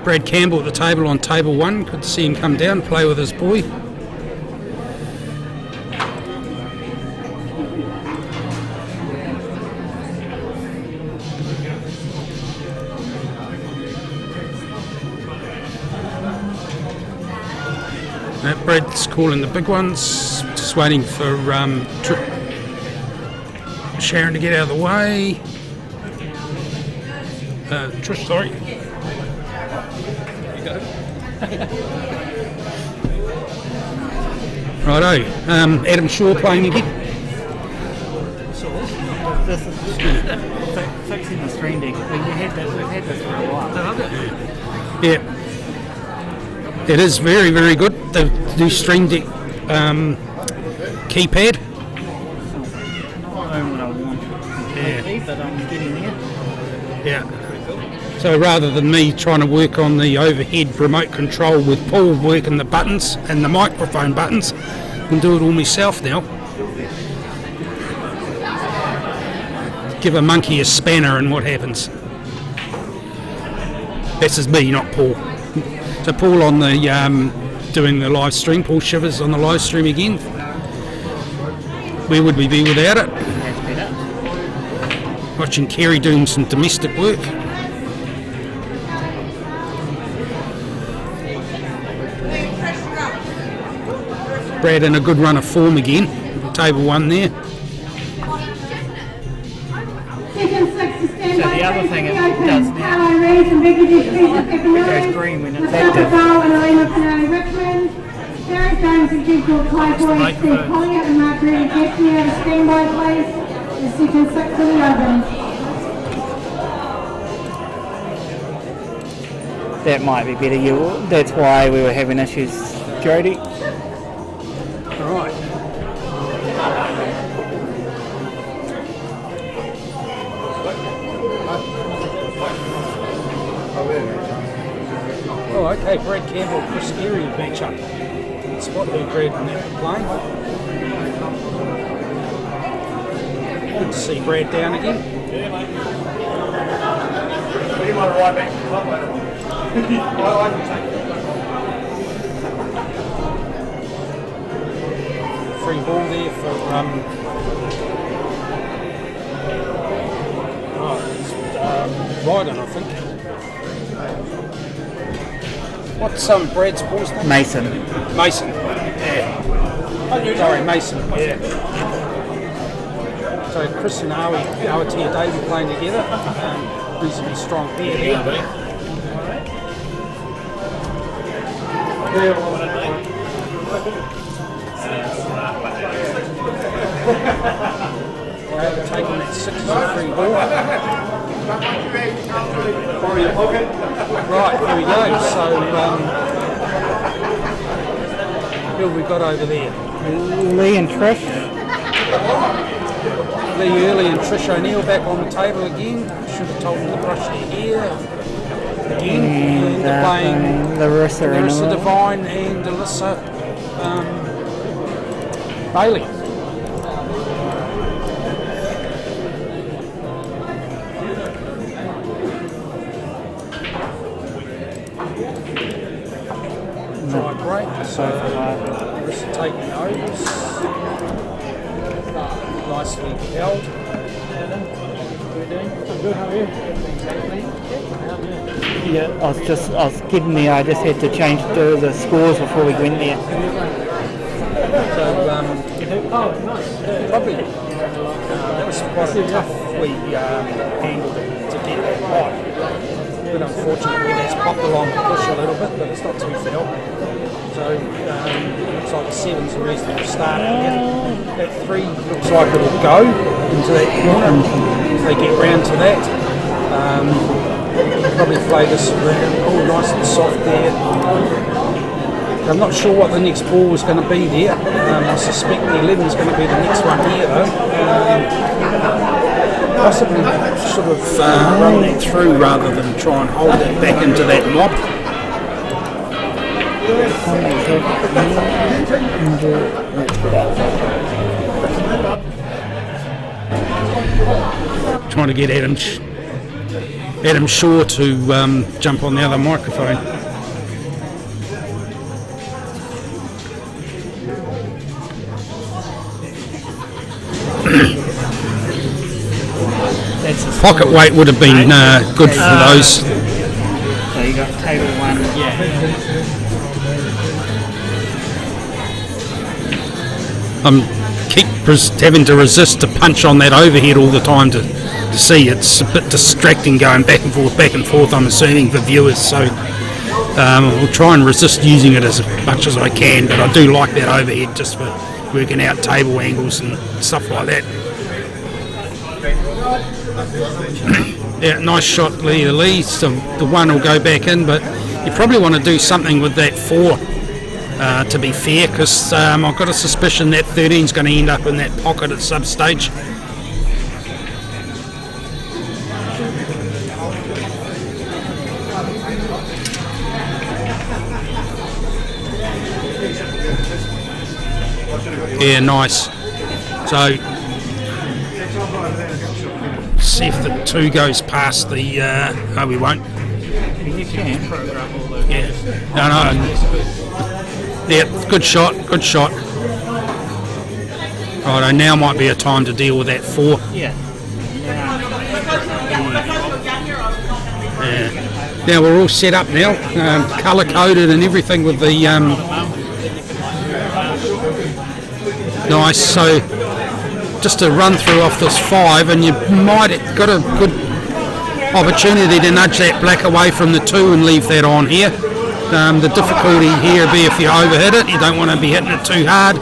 Brad Campbell at the table on table 1. Good to see him come down, play with his boy. Brad's calling the big ones, just waiting for Sharon to get out of the way. Trish, sorry. You go. Righto, Adam Shaw playing again. This is fixing the stream deck. We've had this for a while. Yeah. It is very, very good. The new Stream Deck keypad. Not what I want completely, but I'm getting there. Yeah. So rather than me trying to work on the overhead remote control with Paul working the buttons and the microphone buttons, I can do it all myself now. Give a monkey a spanner and what happens? This is me, not Paul. So Paul on the doing the live stream, Paul Shivers on the live stream again. Where would we be without it? Watching Kerry doing some domestic work. Brad in a good run of form again. Table 1 there. So the other thing it does now, it it goes green when it's active. That might be better. That's why we were having issues, Jody. Right. Oh, okay, Brad Campbell, Chris Carey matchup. Spot there, Brad, in that plane. Good to see Brad down again. Free ball there for Ryden, I think. What's Brad's boy's name? Mason. Mason. Yeah. Sorry, Mason. Yeah. So Chris and Awatia Davey playing together. Reasonably strong pair here. Taking that 6 as a free ball. Right, here we go. So, who have we got over there? Lee and Trish. Lee Early and Trish O'Neill back on the table again. Should have told them to brush their hair. Again. And they're playing Larissa Devine and Alyssa Bailey. Try break, so Larissa taking overs. Nicely held. Yeah, I was getting there. I just had to change the scores before we went there. So, probably that was quite a tough angle to get that right. But unfortunately, that's popped along the push a little bit, but it's not too foul. So, looks like the 7's a reasonable start here. That 3 looks like it'll go into that corner if they get round to that. Probably play this around, all nice and soft there. I'm not sure what the next ball is going to be there. I suspect the 11 is going to be the next one here though. Possibly sort of run that through rather than try and hold it back into that mob. Trying to get Adam Shaw to jump on the other microphone. Pocket weight would have been good for those. So you got table 1. Yeah. Keep having to resist to punch on that overhead all the time to see. It's a bit distracting going back and forth, I'm assuming, for viewers. So I'll try and resist using it as much as I can, but I do like that overhead just for working out table angles and stuff like that. Yeah, nice shot, Lee. So the 1 will go back in, but You probably want to do something with that 4, to be fair, because I've got a suspicion that 13's going to end up in that pocket at some stage. Yeah, nice. So, see if the 2 goes past the. Oh, we won't. You can program all those. Yeah. No. Yeah, good shot. Good shot. Righto, now might be a time to deal with that 4. Yeah. Yeah. Now we're all set up now, colour coded and everything with the. Nice. So just to run through off this 5, and you might have got a good opportunity to nudge that black away from the 2 and leave that on here. The difficulty here would be if you overhit it, you don't want to be hitting it too hard.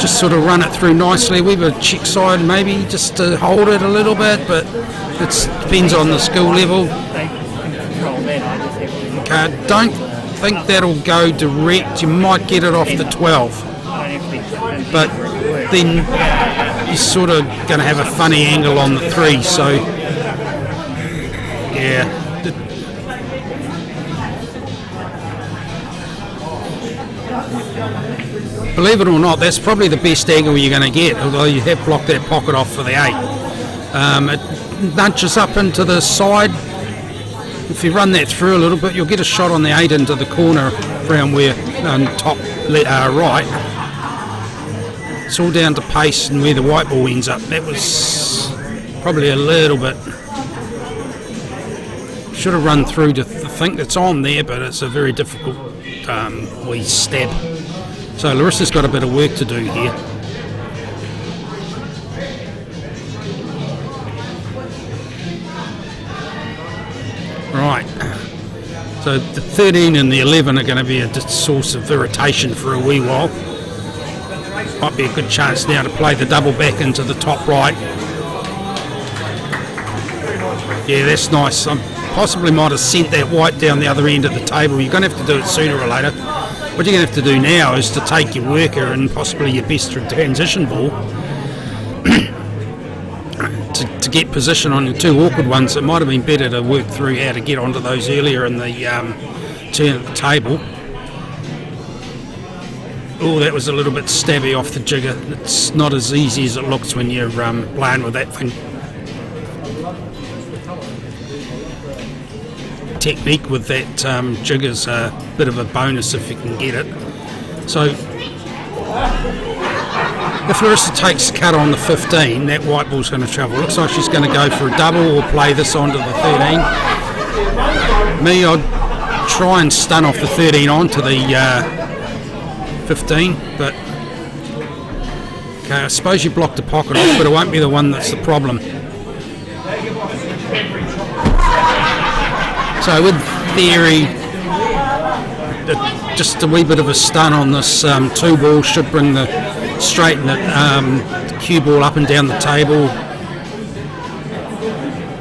Just sort of run it through nicely. We've a check side maybe just to hold it a little bit, but it depends on the skill level. Okay, don't think that'll go direct. You might get it off the 12. But then you're sort of going to have a funny angle on the 3, so yeah. Believe it or not, that's probably the best angle you're going to get, although you have blocked that pocket off for the 8. It nudges up into the side. If you run that through a little bit, you'll get a shot on the 8 into the corner around where top right. It's all down to pace and where the white ball ends up. That was probably a little bit. Should have run through to think it's on there, but it's a very difficult wee stab. So Larissa's got a bit of work to do here. Right. So the 13 and the 11 are going to be a source of irritation for a wee while. Might be a good chance now to play the double back into the top right. Yeah, that's nice. I possibly might have sent that white down the other end of the table. You're going to have to do it sooner or later. What you're going to have to do now is to take your worker and possibly your best transition ball to get position on your 2 awkward ones. It might have been better to work through how to get onto those earlier in the turn of the table. Oh, that was a little bit stabby off the jigger. It's not as easy as it looks when you're playing with that thing. Technique with that jigger's a bit of a bonus if you can get it. So if Larissa takes the cut on the 15, that white ball's going to travel. Looks like she's going to go for a double or play this onto the 13. Me, I'd try and stun off the 13 onto the 15, but okay, I suppose you blocked the pocket off, but it won't be the one that's the problem. So with theory, just a wee bit of a stun on this 2 ball should bring the straighten the cue ball up and down the table,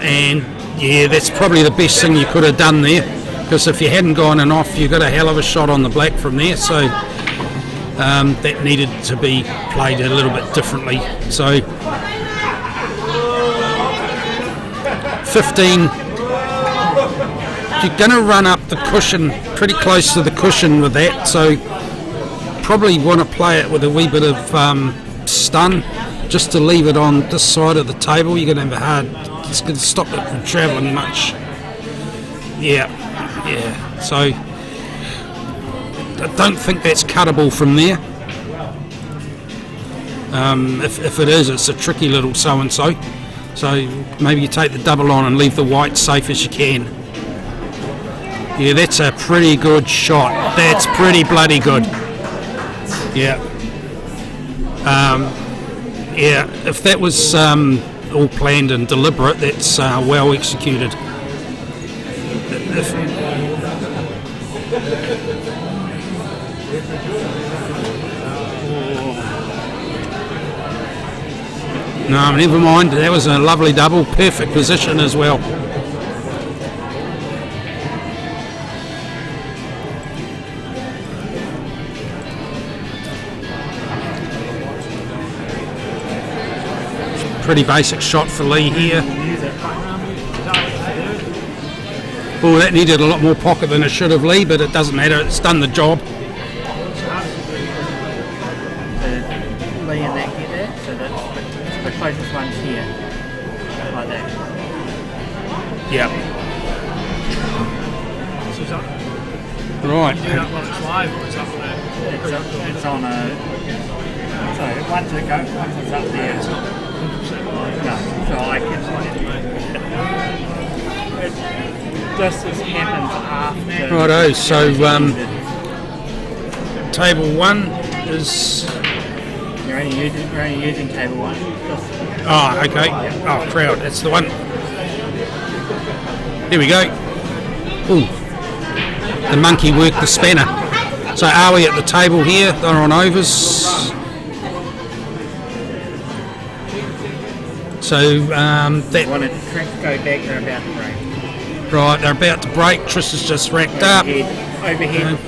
and yeah, that's probably the best thing you could have done there, because if you hadn't gone and off, you got a hell of a shot on the black from there. So that needed to be played a little bit differently. So 15, you're going to run up the cushion pretty close to the cushion with that, so probably want to play it with a wee bit of stun just to leave it on this side of the table. You're going to have a hard, it's going to stop it from travelling much. Yeah, so I don't think that's cuttable from there. If it is, it's a tricky little so-and-so. So maybe you take the double on and leave the white safe as you can. Yeah, that's a pretty good shot. That's pretty bloody good. Yeah. Yeah, if that was all planned and deliberate, that's well executed. No, never mind. That was a lovely double. Perfect position as well. pretty basic shot for Lee here. Oh, that needed a lot more pocket than it should have, Lee, but it doesn't matter, it's done the job. Lee and that get there, so that's the closest ones here, like that. Yeah. Right. It's on a. So once it's up there. No, so I can. Just as happens after. Righto, so table 1 is. You're only using table 1. Oh, okay. Oh, crowd, that's the one. There we go. Ooh. The monkey worked the spanner. So are we at the table here? They're on overs. So that. Want to go back, they're about to break. Right, they're about to break. Trish has just racked up. Overhead.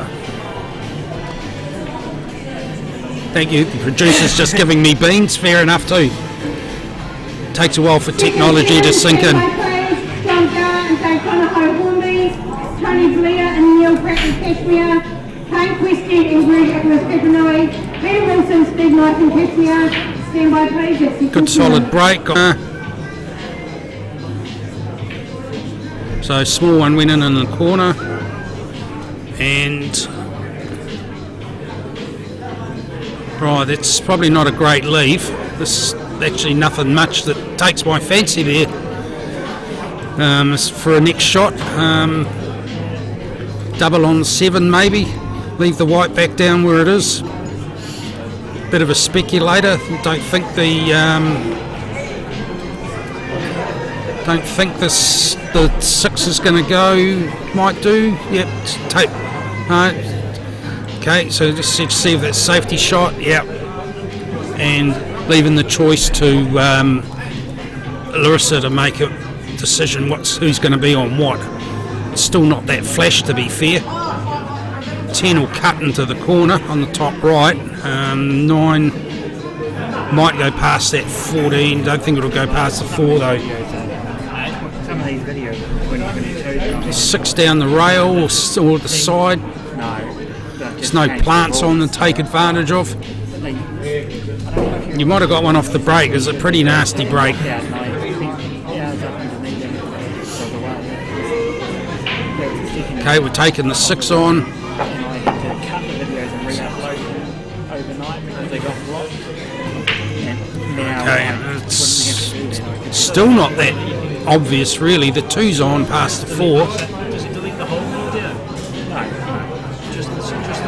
Thank you. The producer's just giving me beans. Fair enough too. Takes a while for technology to sink in. Tony Blair and Neil Pratt and Cashmere, Kane Quested and Greg Atlas Papanui, Peter Wilson, Steve Knight and Cashmere. Stand by please. Good solid break. So small one went in the corner, and right, that's probably not a great leave. This actually nothing much that takes my fancy there. For a next shot. Double on 7 maybe, leave the white back down where it is. Bit of a speculator. Don't think the 6 is going to go. Might do. Yep. Tape. Okay. So just see if that's safety shot. Yep. And leaving the choice to Larissa to make a decision who's going to be on what. Still not that flash, to be fair. 10 will cut into the corner on the top right. 9 might go past that 14. Don't think it'll go past the 4 though. Some of these videos are 2022. 6 down the rail or the side. No. There's no plants on to take advantage of. You might have got one off the break. It's a pretty nasty break. Okay, we're taking the 6 on. Okay, it's still not that obvious really. The 2's on past the 4. Does it delete the whole video down? No. Just the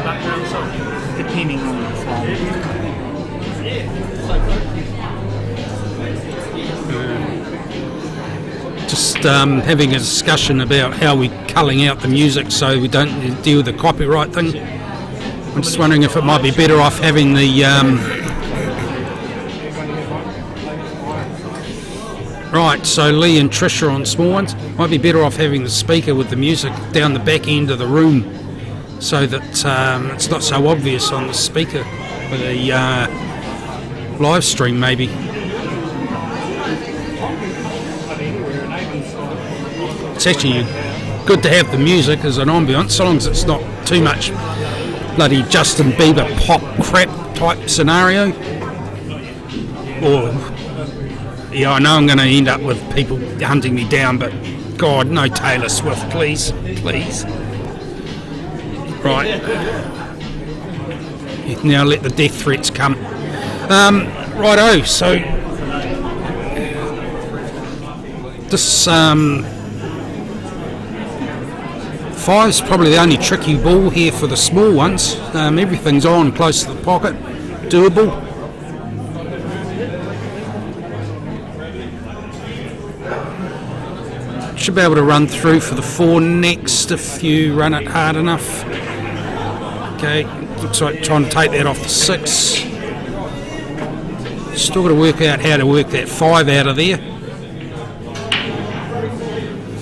background song? Depending on the song. Just having a discussion about how we're culling out the music so we don't deal with the copyright thing. I'm just wondering if it might be better off having the right, so Lee and Trish are on small ones. Might be better off having the speaker with the music down the back end of the room so that it's not so obvious on the speaker for the live stream maybe. It's actually good to have the music as an ambience, so long as it's not too much bloody Justin Bieber pop crap type scenario. Or, yeah, I know I'm going to end up with people hunting me down, but God, no Taylor Swift, please, please. Right. Now let the death threats come. Righto, so this 5's probably the only tricky ball here for the small ones. Everything's on close to the pocket, doable. Should be able to run through for the 4 next if you run it hard enough. Okay, looks like trying to take that off the 6. Still got to work out how to work that 5 out of there.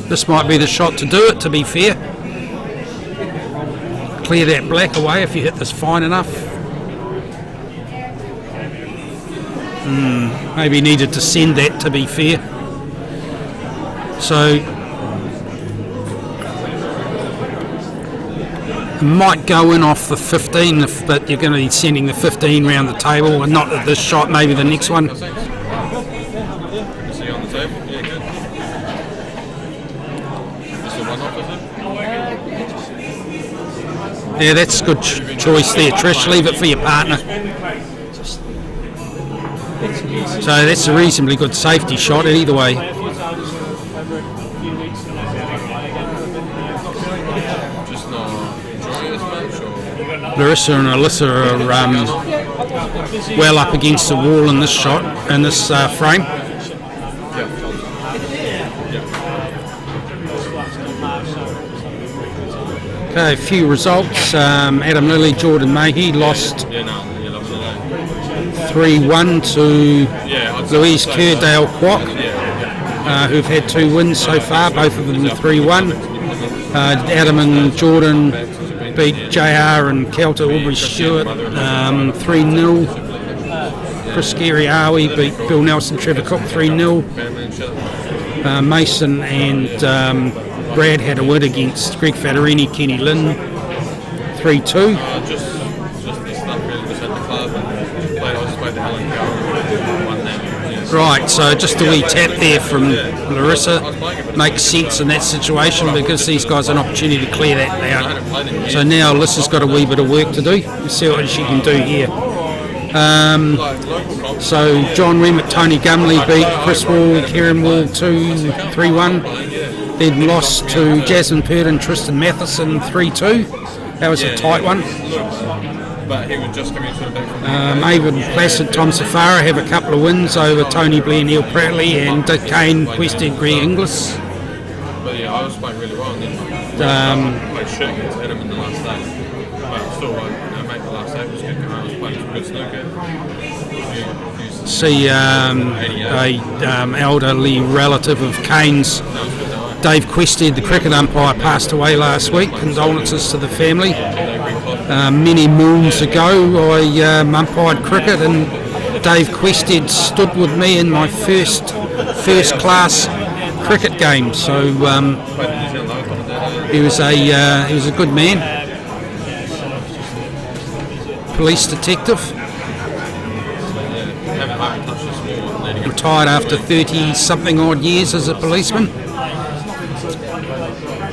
This might be the shot to do it, to be fair. Clear that black away if you hit this fine enough. Maybe needed to send that, to be fair. So might go in off the 15, but you're going to be sending the 15 round the table, and not at this shot, maybe the next one. Is he on the table? Yeah, good. Is the one off, is it? Yeah, that's a good choice there, Trish. Leave it for your partner. So that's a reasonably good safety shot either way. Just not enjoying as much, or? Larissa and Alyssa are well up against the wall in this shot, in this frame. Okay, a few results. Adam Lilly, Jordan Mahey lost 3-1 to Louise Kerdale Kwok, who've had 2 wins so far, both of them 3-1. Adam and Jordan beat JR and Kelta Aubrey Stewart 3-0. Chris Gariawi beat Bill Nelson Trevor Cook 3-0. Mason and Brad had a win against Greg Fattorini, Kenny Lynn 3-2. Just the stuff really, just at the club and played. I just played the Helen Cowan and won that. Right, so just a wee tap there from Larissa makes sense in that situation, because these guys an opportunity to clear that out. So now Alyssa's got a wee bit of work to do. We'll see what she can do here. So John Remick, Tony Gumley beat Chris Wall, Kieran Wall 3-1. Then lost to Jasmine Purdon, Tristan Matheson 3-2. That was a tight one. But he would just come into the back. Maven Placid, Tom Safara have a couple of wins over Tony Blair, Neil Prattley, and Dick Kane, Quested, Greg Inglis. But yeah, I was playing really well, and then played shit against Denham in the last day. But still, mate, the last day was good. I was playing some good snooker. See a elderly relative of Kane's, Dave Quested, the cricket umpire, passed away last week. Condolences to the family. Many moons ago I umpired cricket, and Dave Quested stood with me in my first class cricket game. So he was a good man. Police detective. Retired after 30-something odd years as a policeman.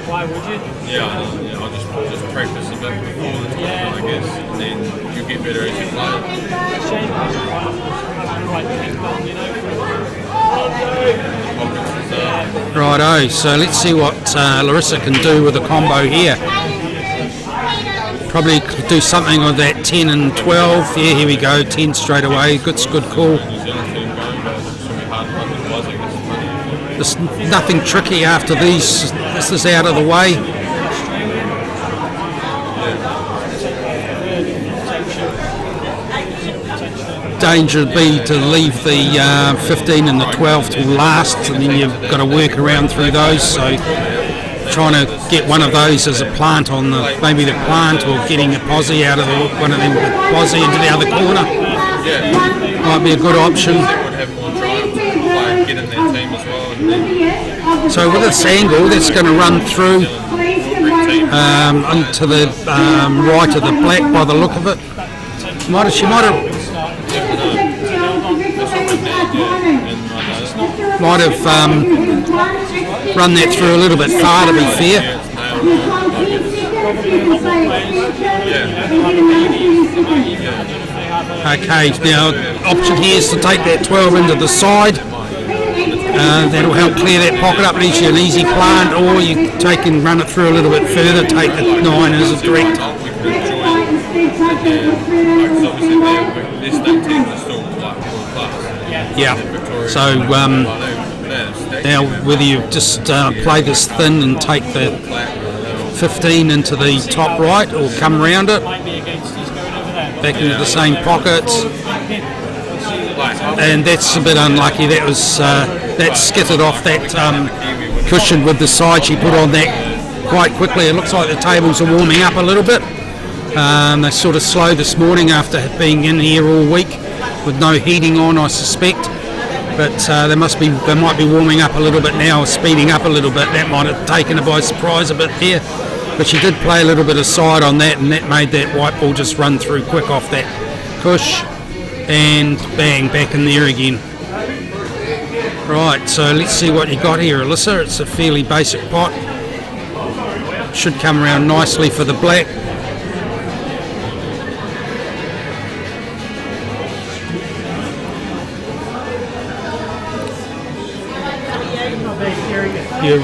Why would you? Yeah, I'll just practice a bit before the tournament, I guess, and then you get better as you play. Righto, so let's see what Larissa can do with the combo here. Probably could do something with that 10 and 12. Yeah, here we go, 10 straight away. Good call. There's nothing tricky after these. This is out of the way. Danger would be to leave the 15 and the 12 till last, and then you've got to work around through those. So trying to get one of those as a plant on maybe the plant, or getting a posse out of one of them with posse into the other corner might be a good option. So with this angle, that's going to run through onto the right of the black by the look of it. She might have run that through a little bit far, to be fair. Okay, now option here is to take that 12 into the side. That'll help clear that pocket up, leaves you an easy plant, or you take and run it through a little bit further, take the 9 as a direct. Yeah, so now whether you just play this thin and take the 15 into the top right, or come round it, back into the same pockets. And that's a bit unlucky. That was that skittered off that cushion with the side. She put on that quite quickly. It looks like the tables are warming up a little bit. They're sort of slow this morning after being in here all week. with no heating on, I suspect. But they might be warming up a little bit now, or speeding up a little bit. That might have taken her by surprise a bit there. But she did play a little bit of side on that, and that made that white ball just run through quick off that push, and bang, back in there again. Right, so let's see what you got here, Alyssa. It's a fairly basic pot. Should come around nicely for the black. Your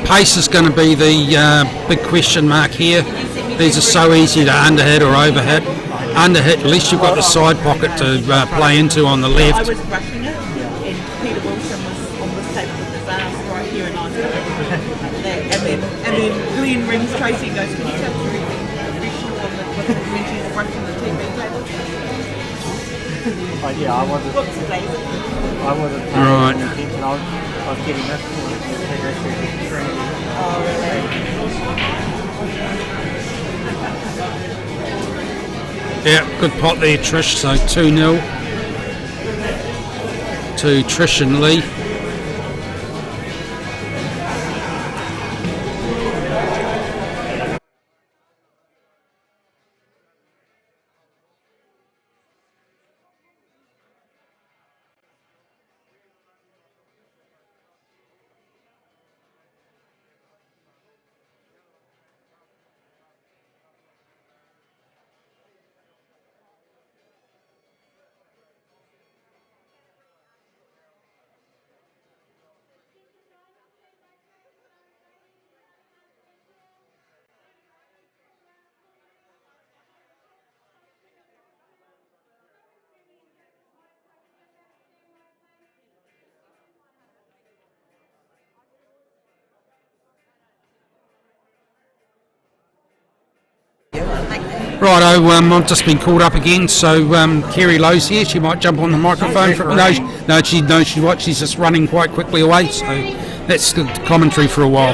pace is going to be the big question mark here. These are so easy to underhit or overhit. Underhit, at least you've got the side pocket to play into on the I left. was rushing it, and Peter Wilson was on the table with his arms right here, and I was going and then Glenn rings Tracy and goes, "Can you tell Terry being professional on the when she's rushing the TV table?" But yeah, I wasn't. Whoops, Daisy. I wasn't paying Right. any attention. I was getting this for the training. Oh, really? Yeah, good pot there, Trish. So 2-0 to Trish and Lee. Righto, I've just been called up again, so Kerry Lowe's here. She might jump on the microphone. She's just running quite quickly away, so that's the commentary for a while.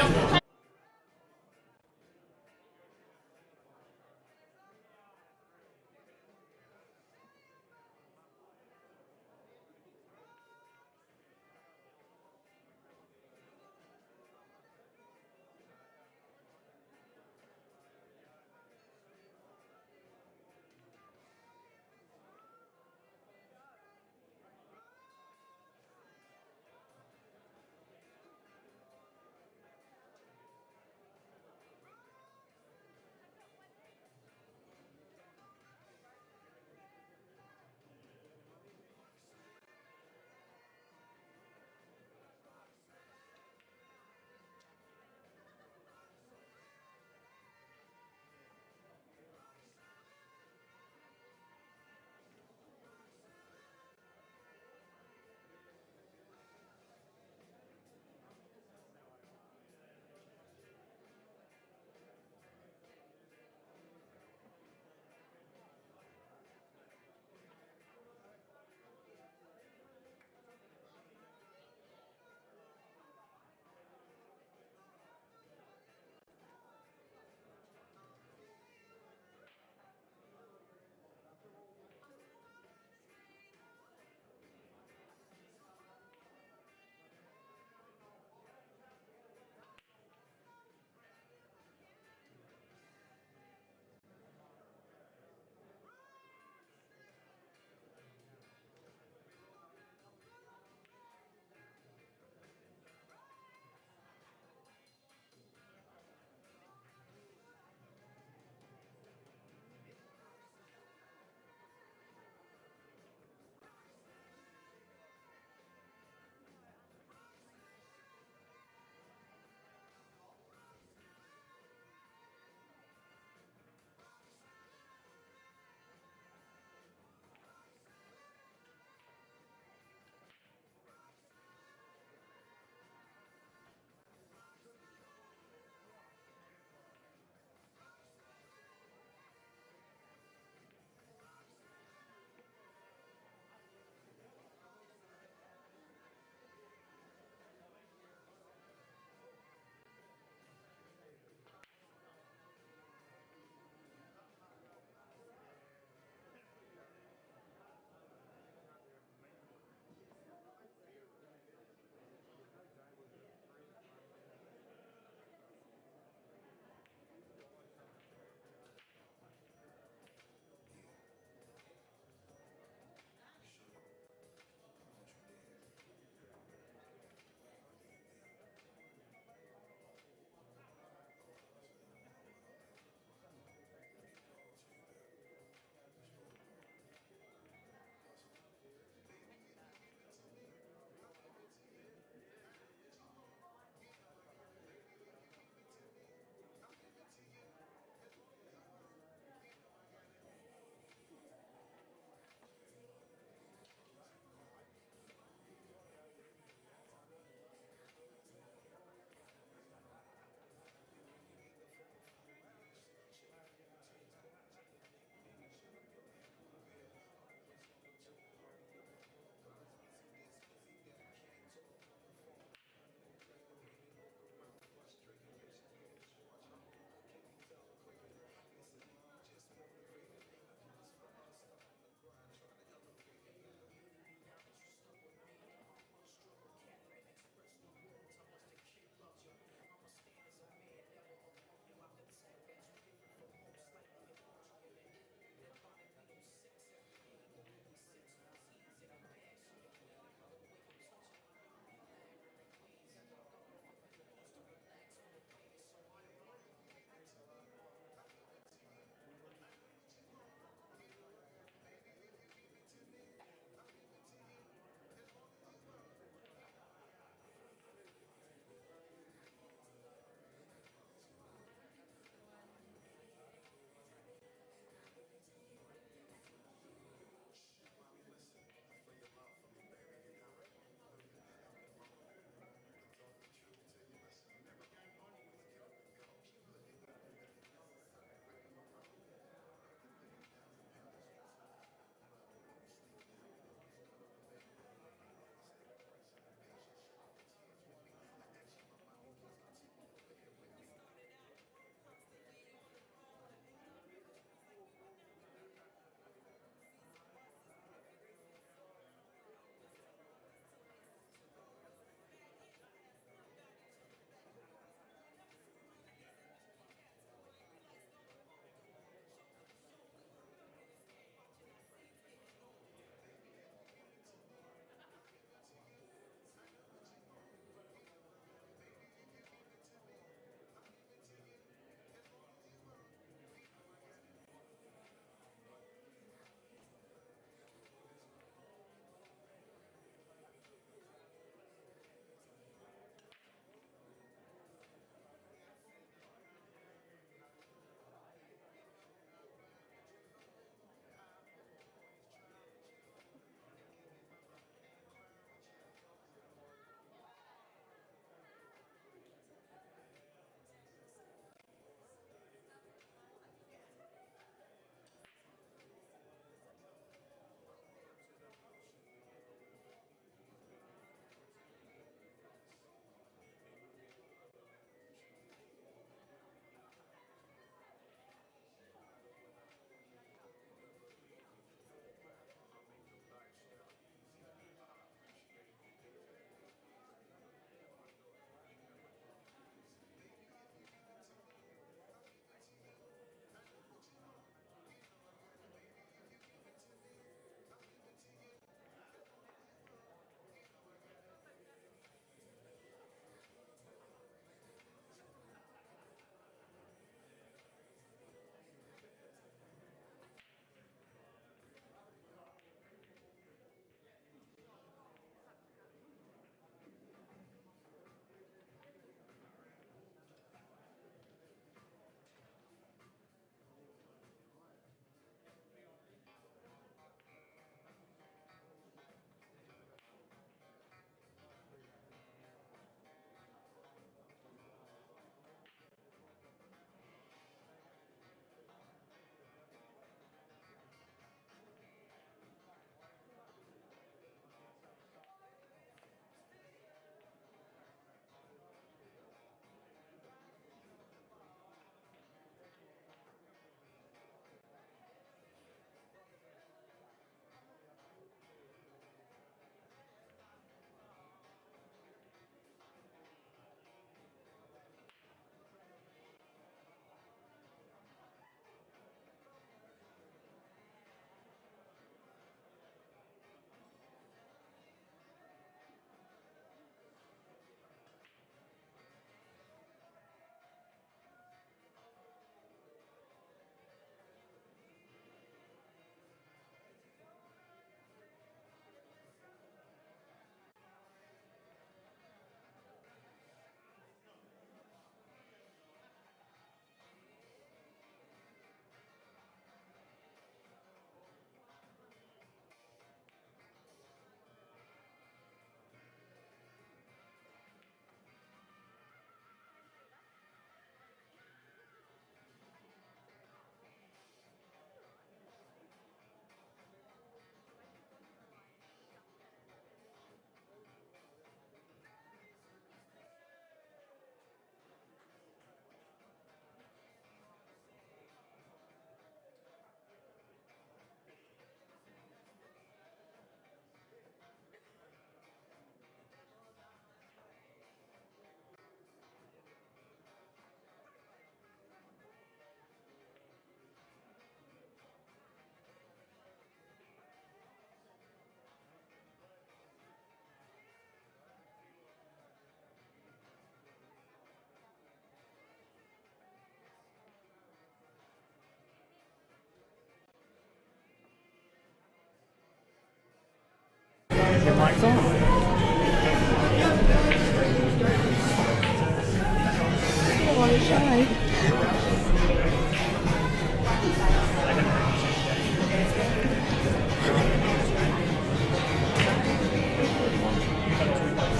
Shy.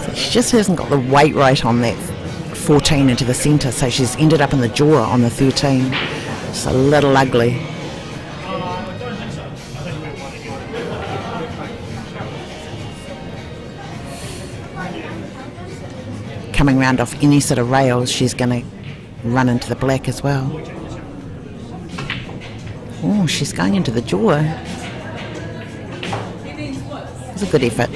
So she just hasn't got the weight right on that 14 into the centre, so she's ended up in the jaw on the 13. It's a little ugly. Coming round off any sort of rails, she's going to run into the black as well. Oh, she's going into the jaw. It's a good effort.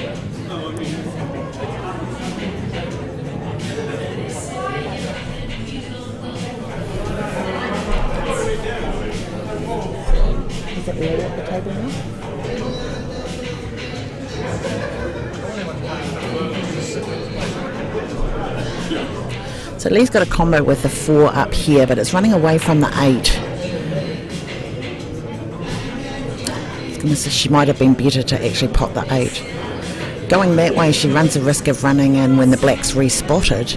Is it really at the table now? So Lee's got a combo with the 4 up here, but it's running away from the 8. She might have been better to actually pot the 8. Going that way, she runs the risk of running in when the black's respotted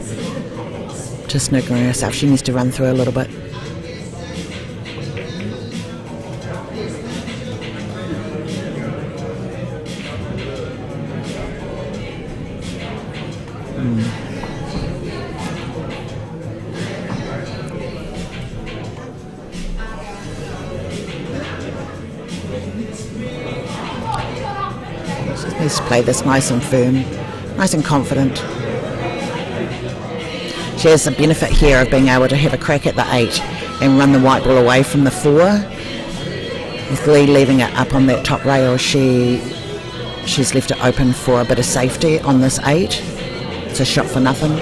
to snooker herself. She needs to run through a little bit. Let's play this nice and firm, nice and confident. She has the benefit here of being able to have a crack at the 8 and run the white ball away from the 4. With Lee leaving it up on that top rail, she's left it open for a bit of safety on this 8. It's a shot for nothing.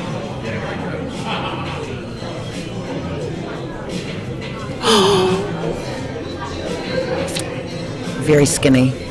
Very skinny.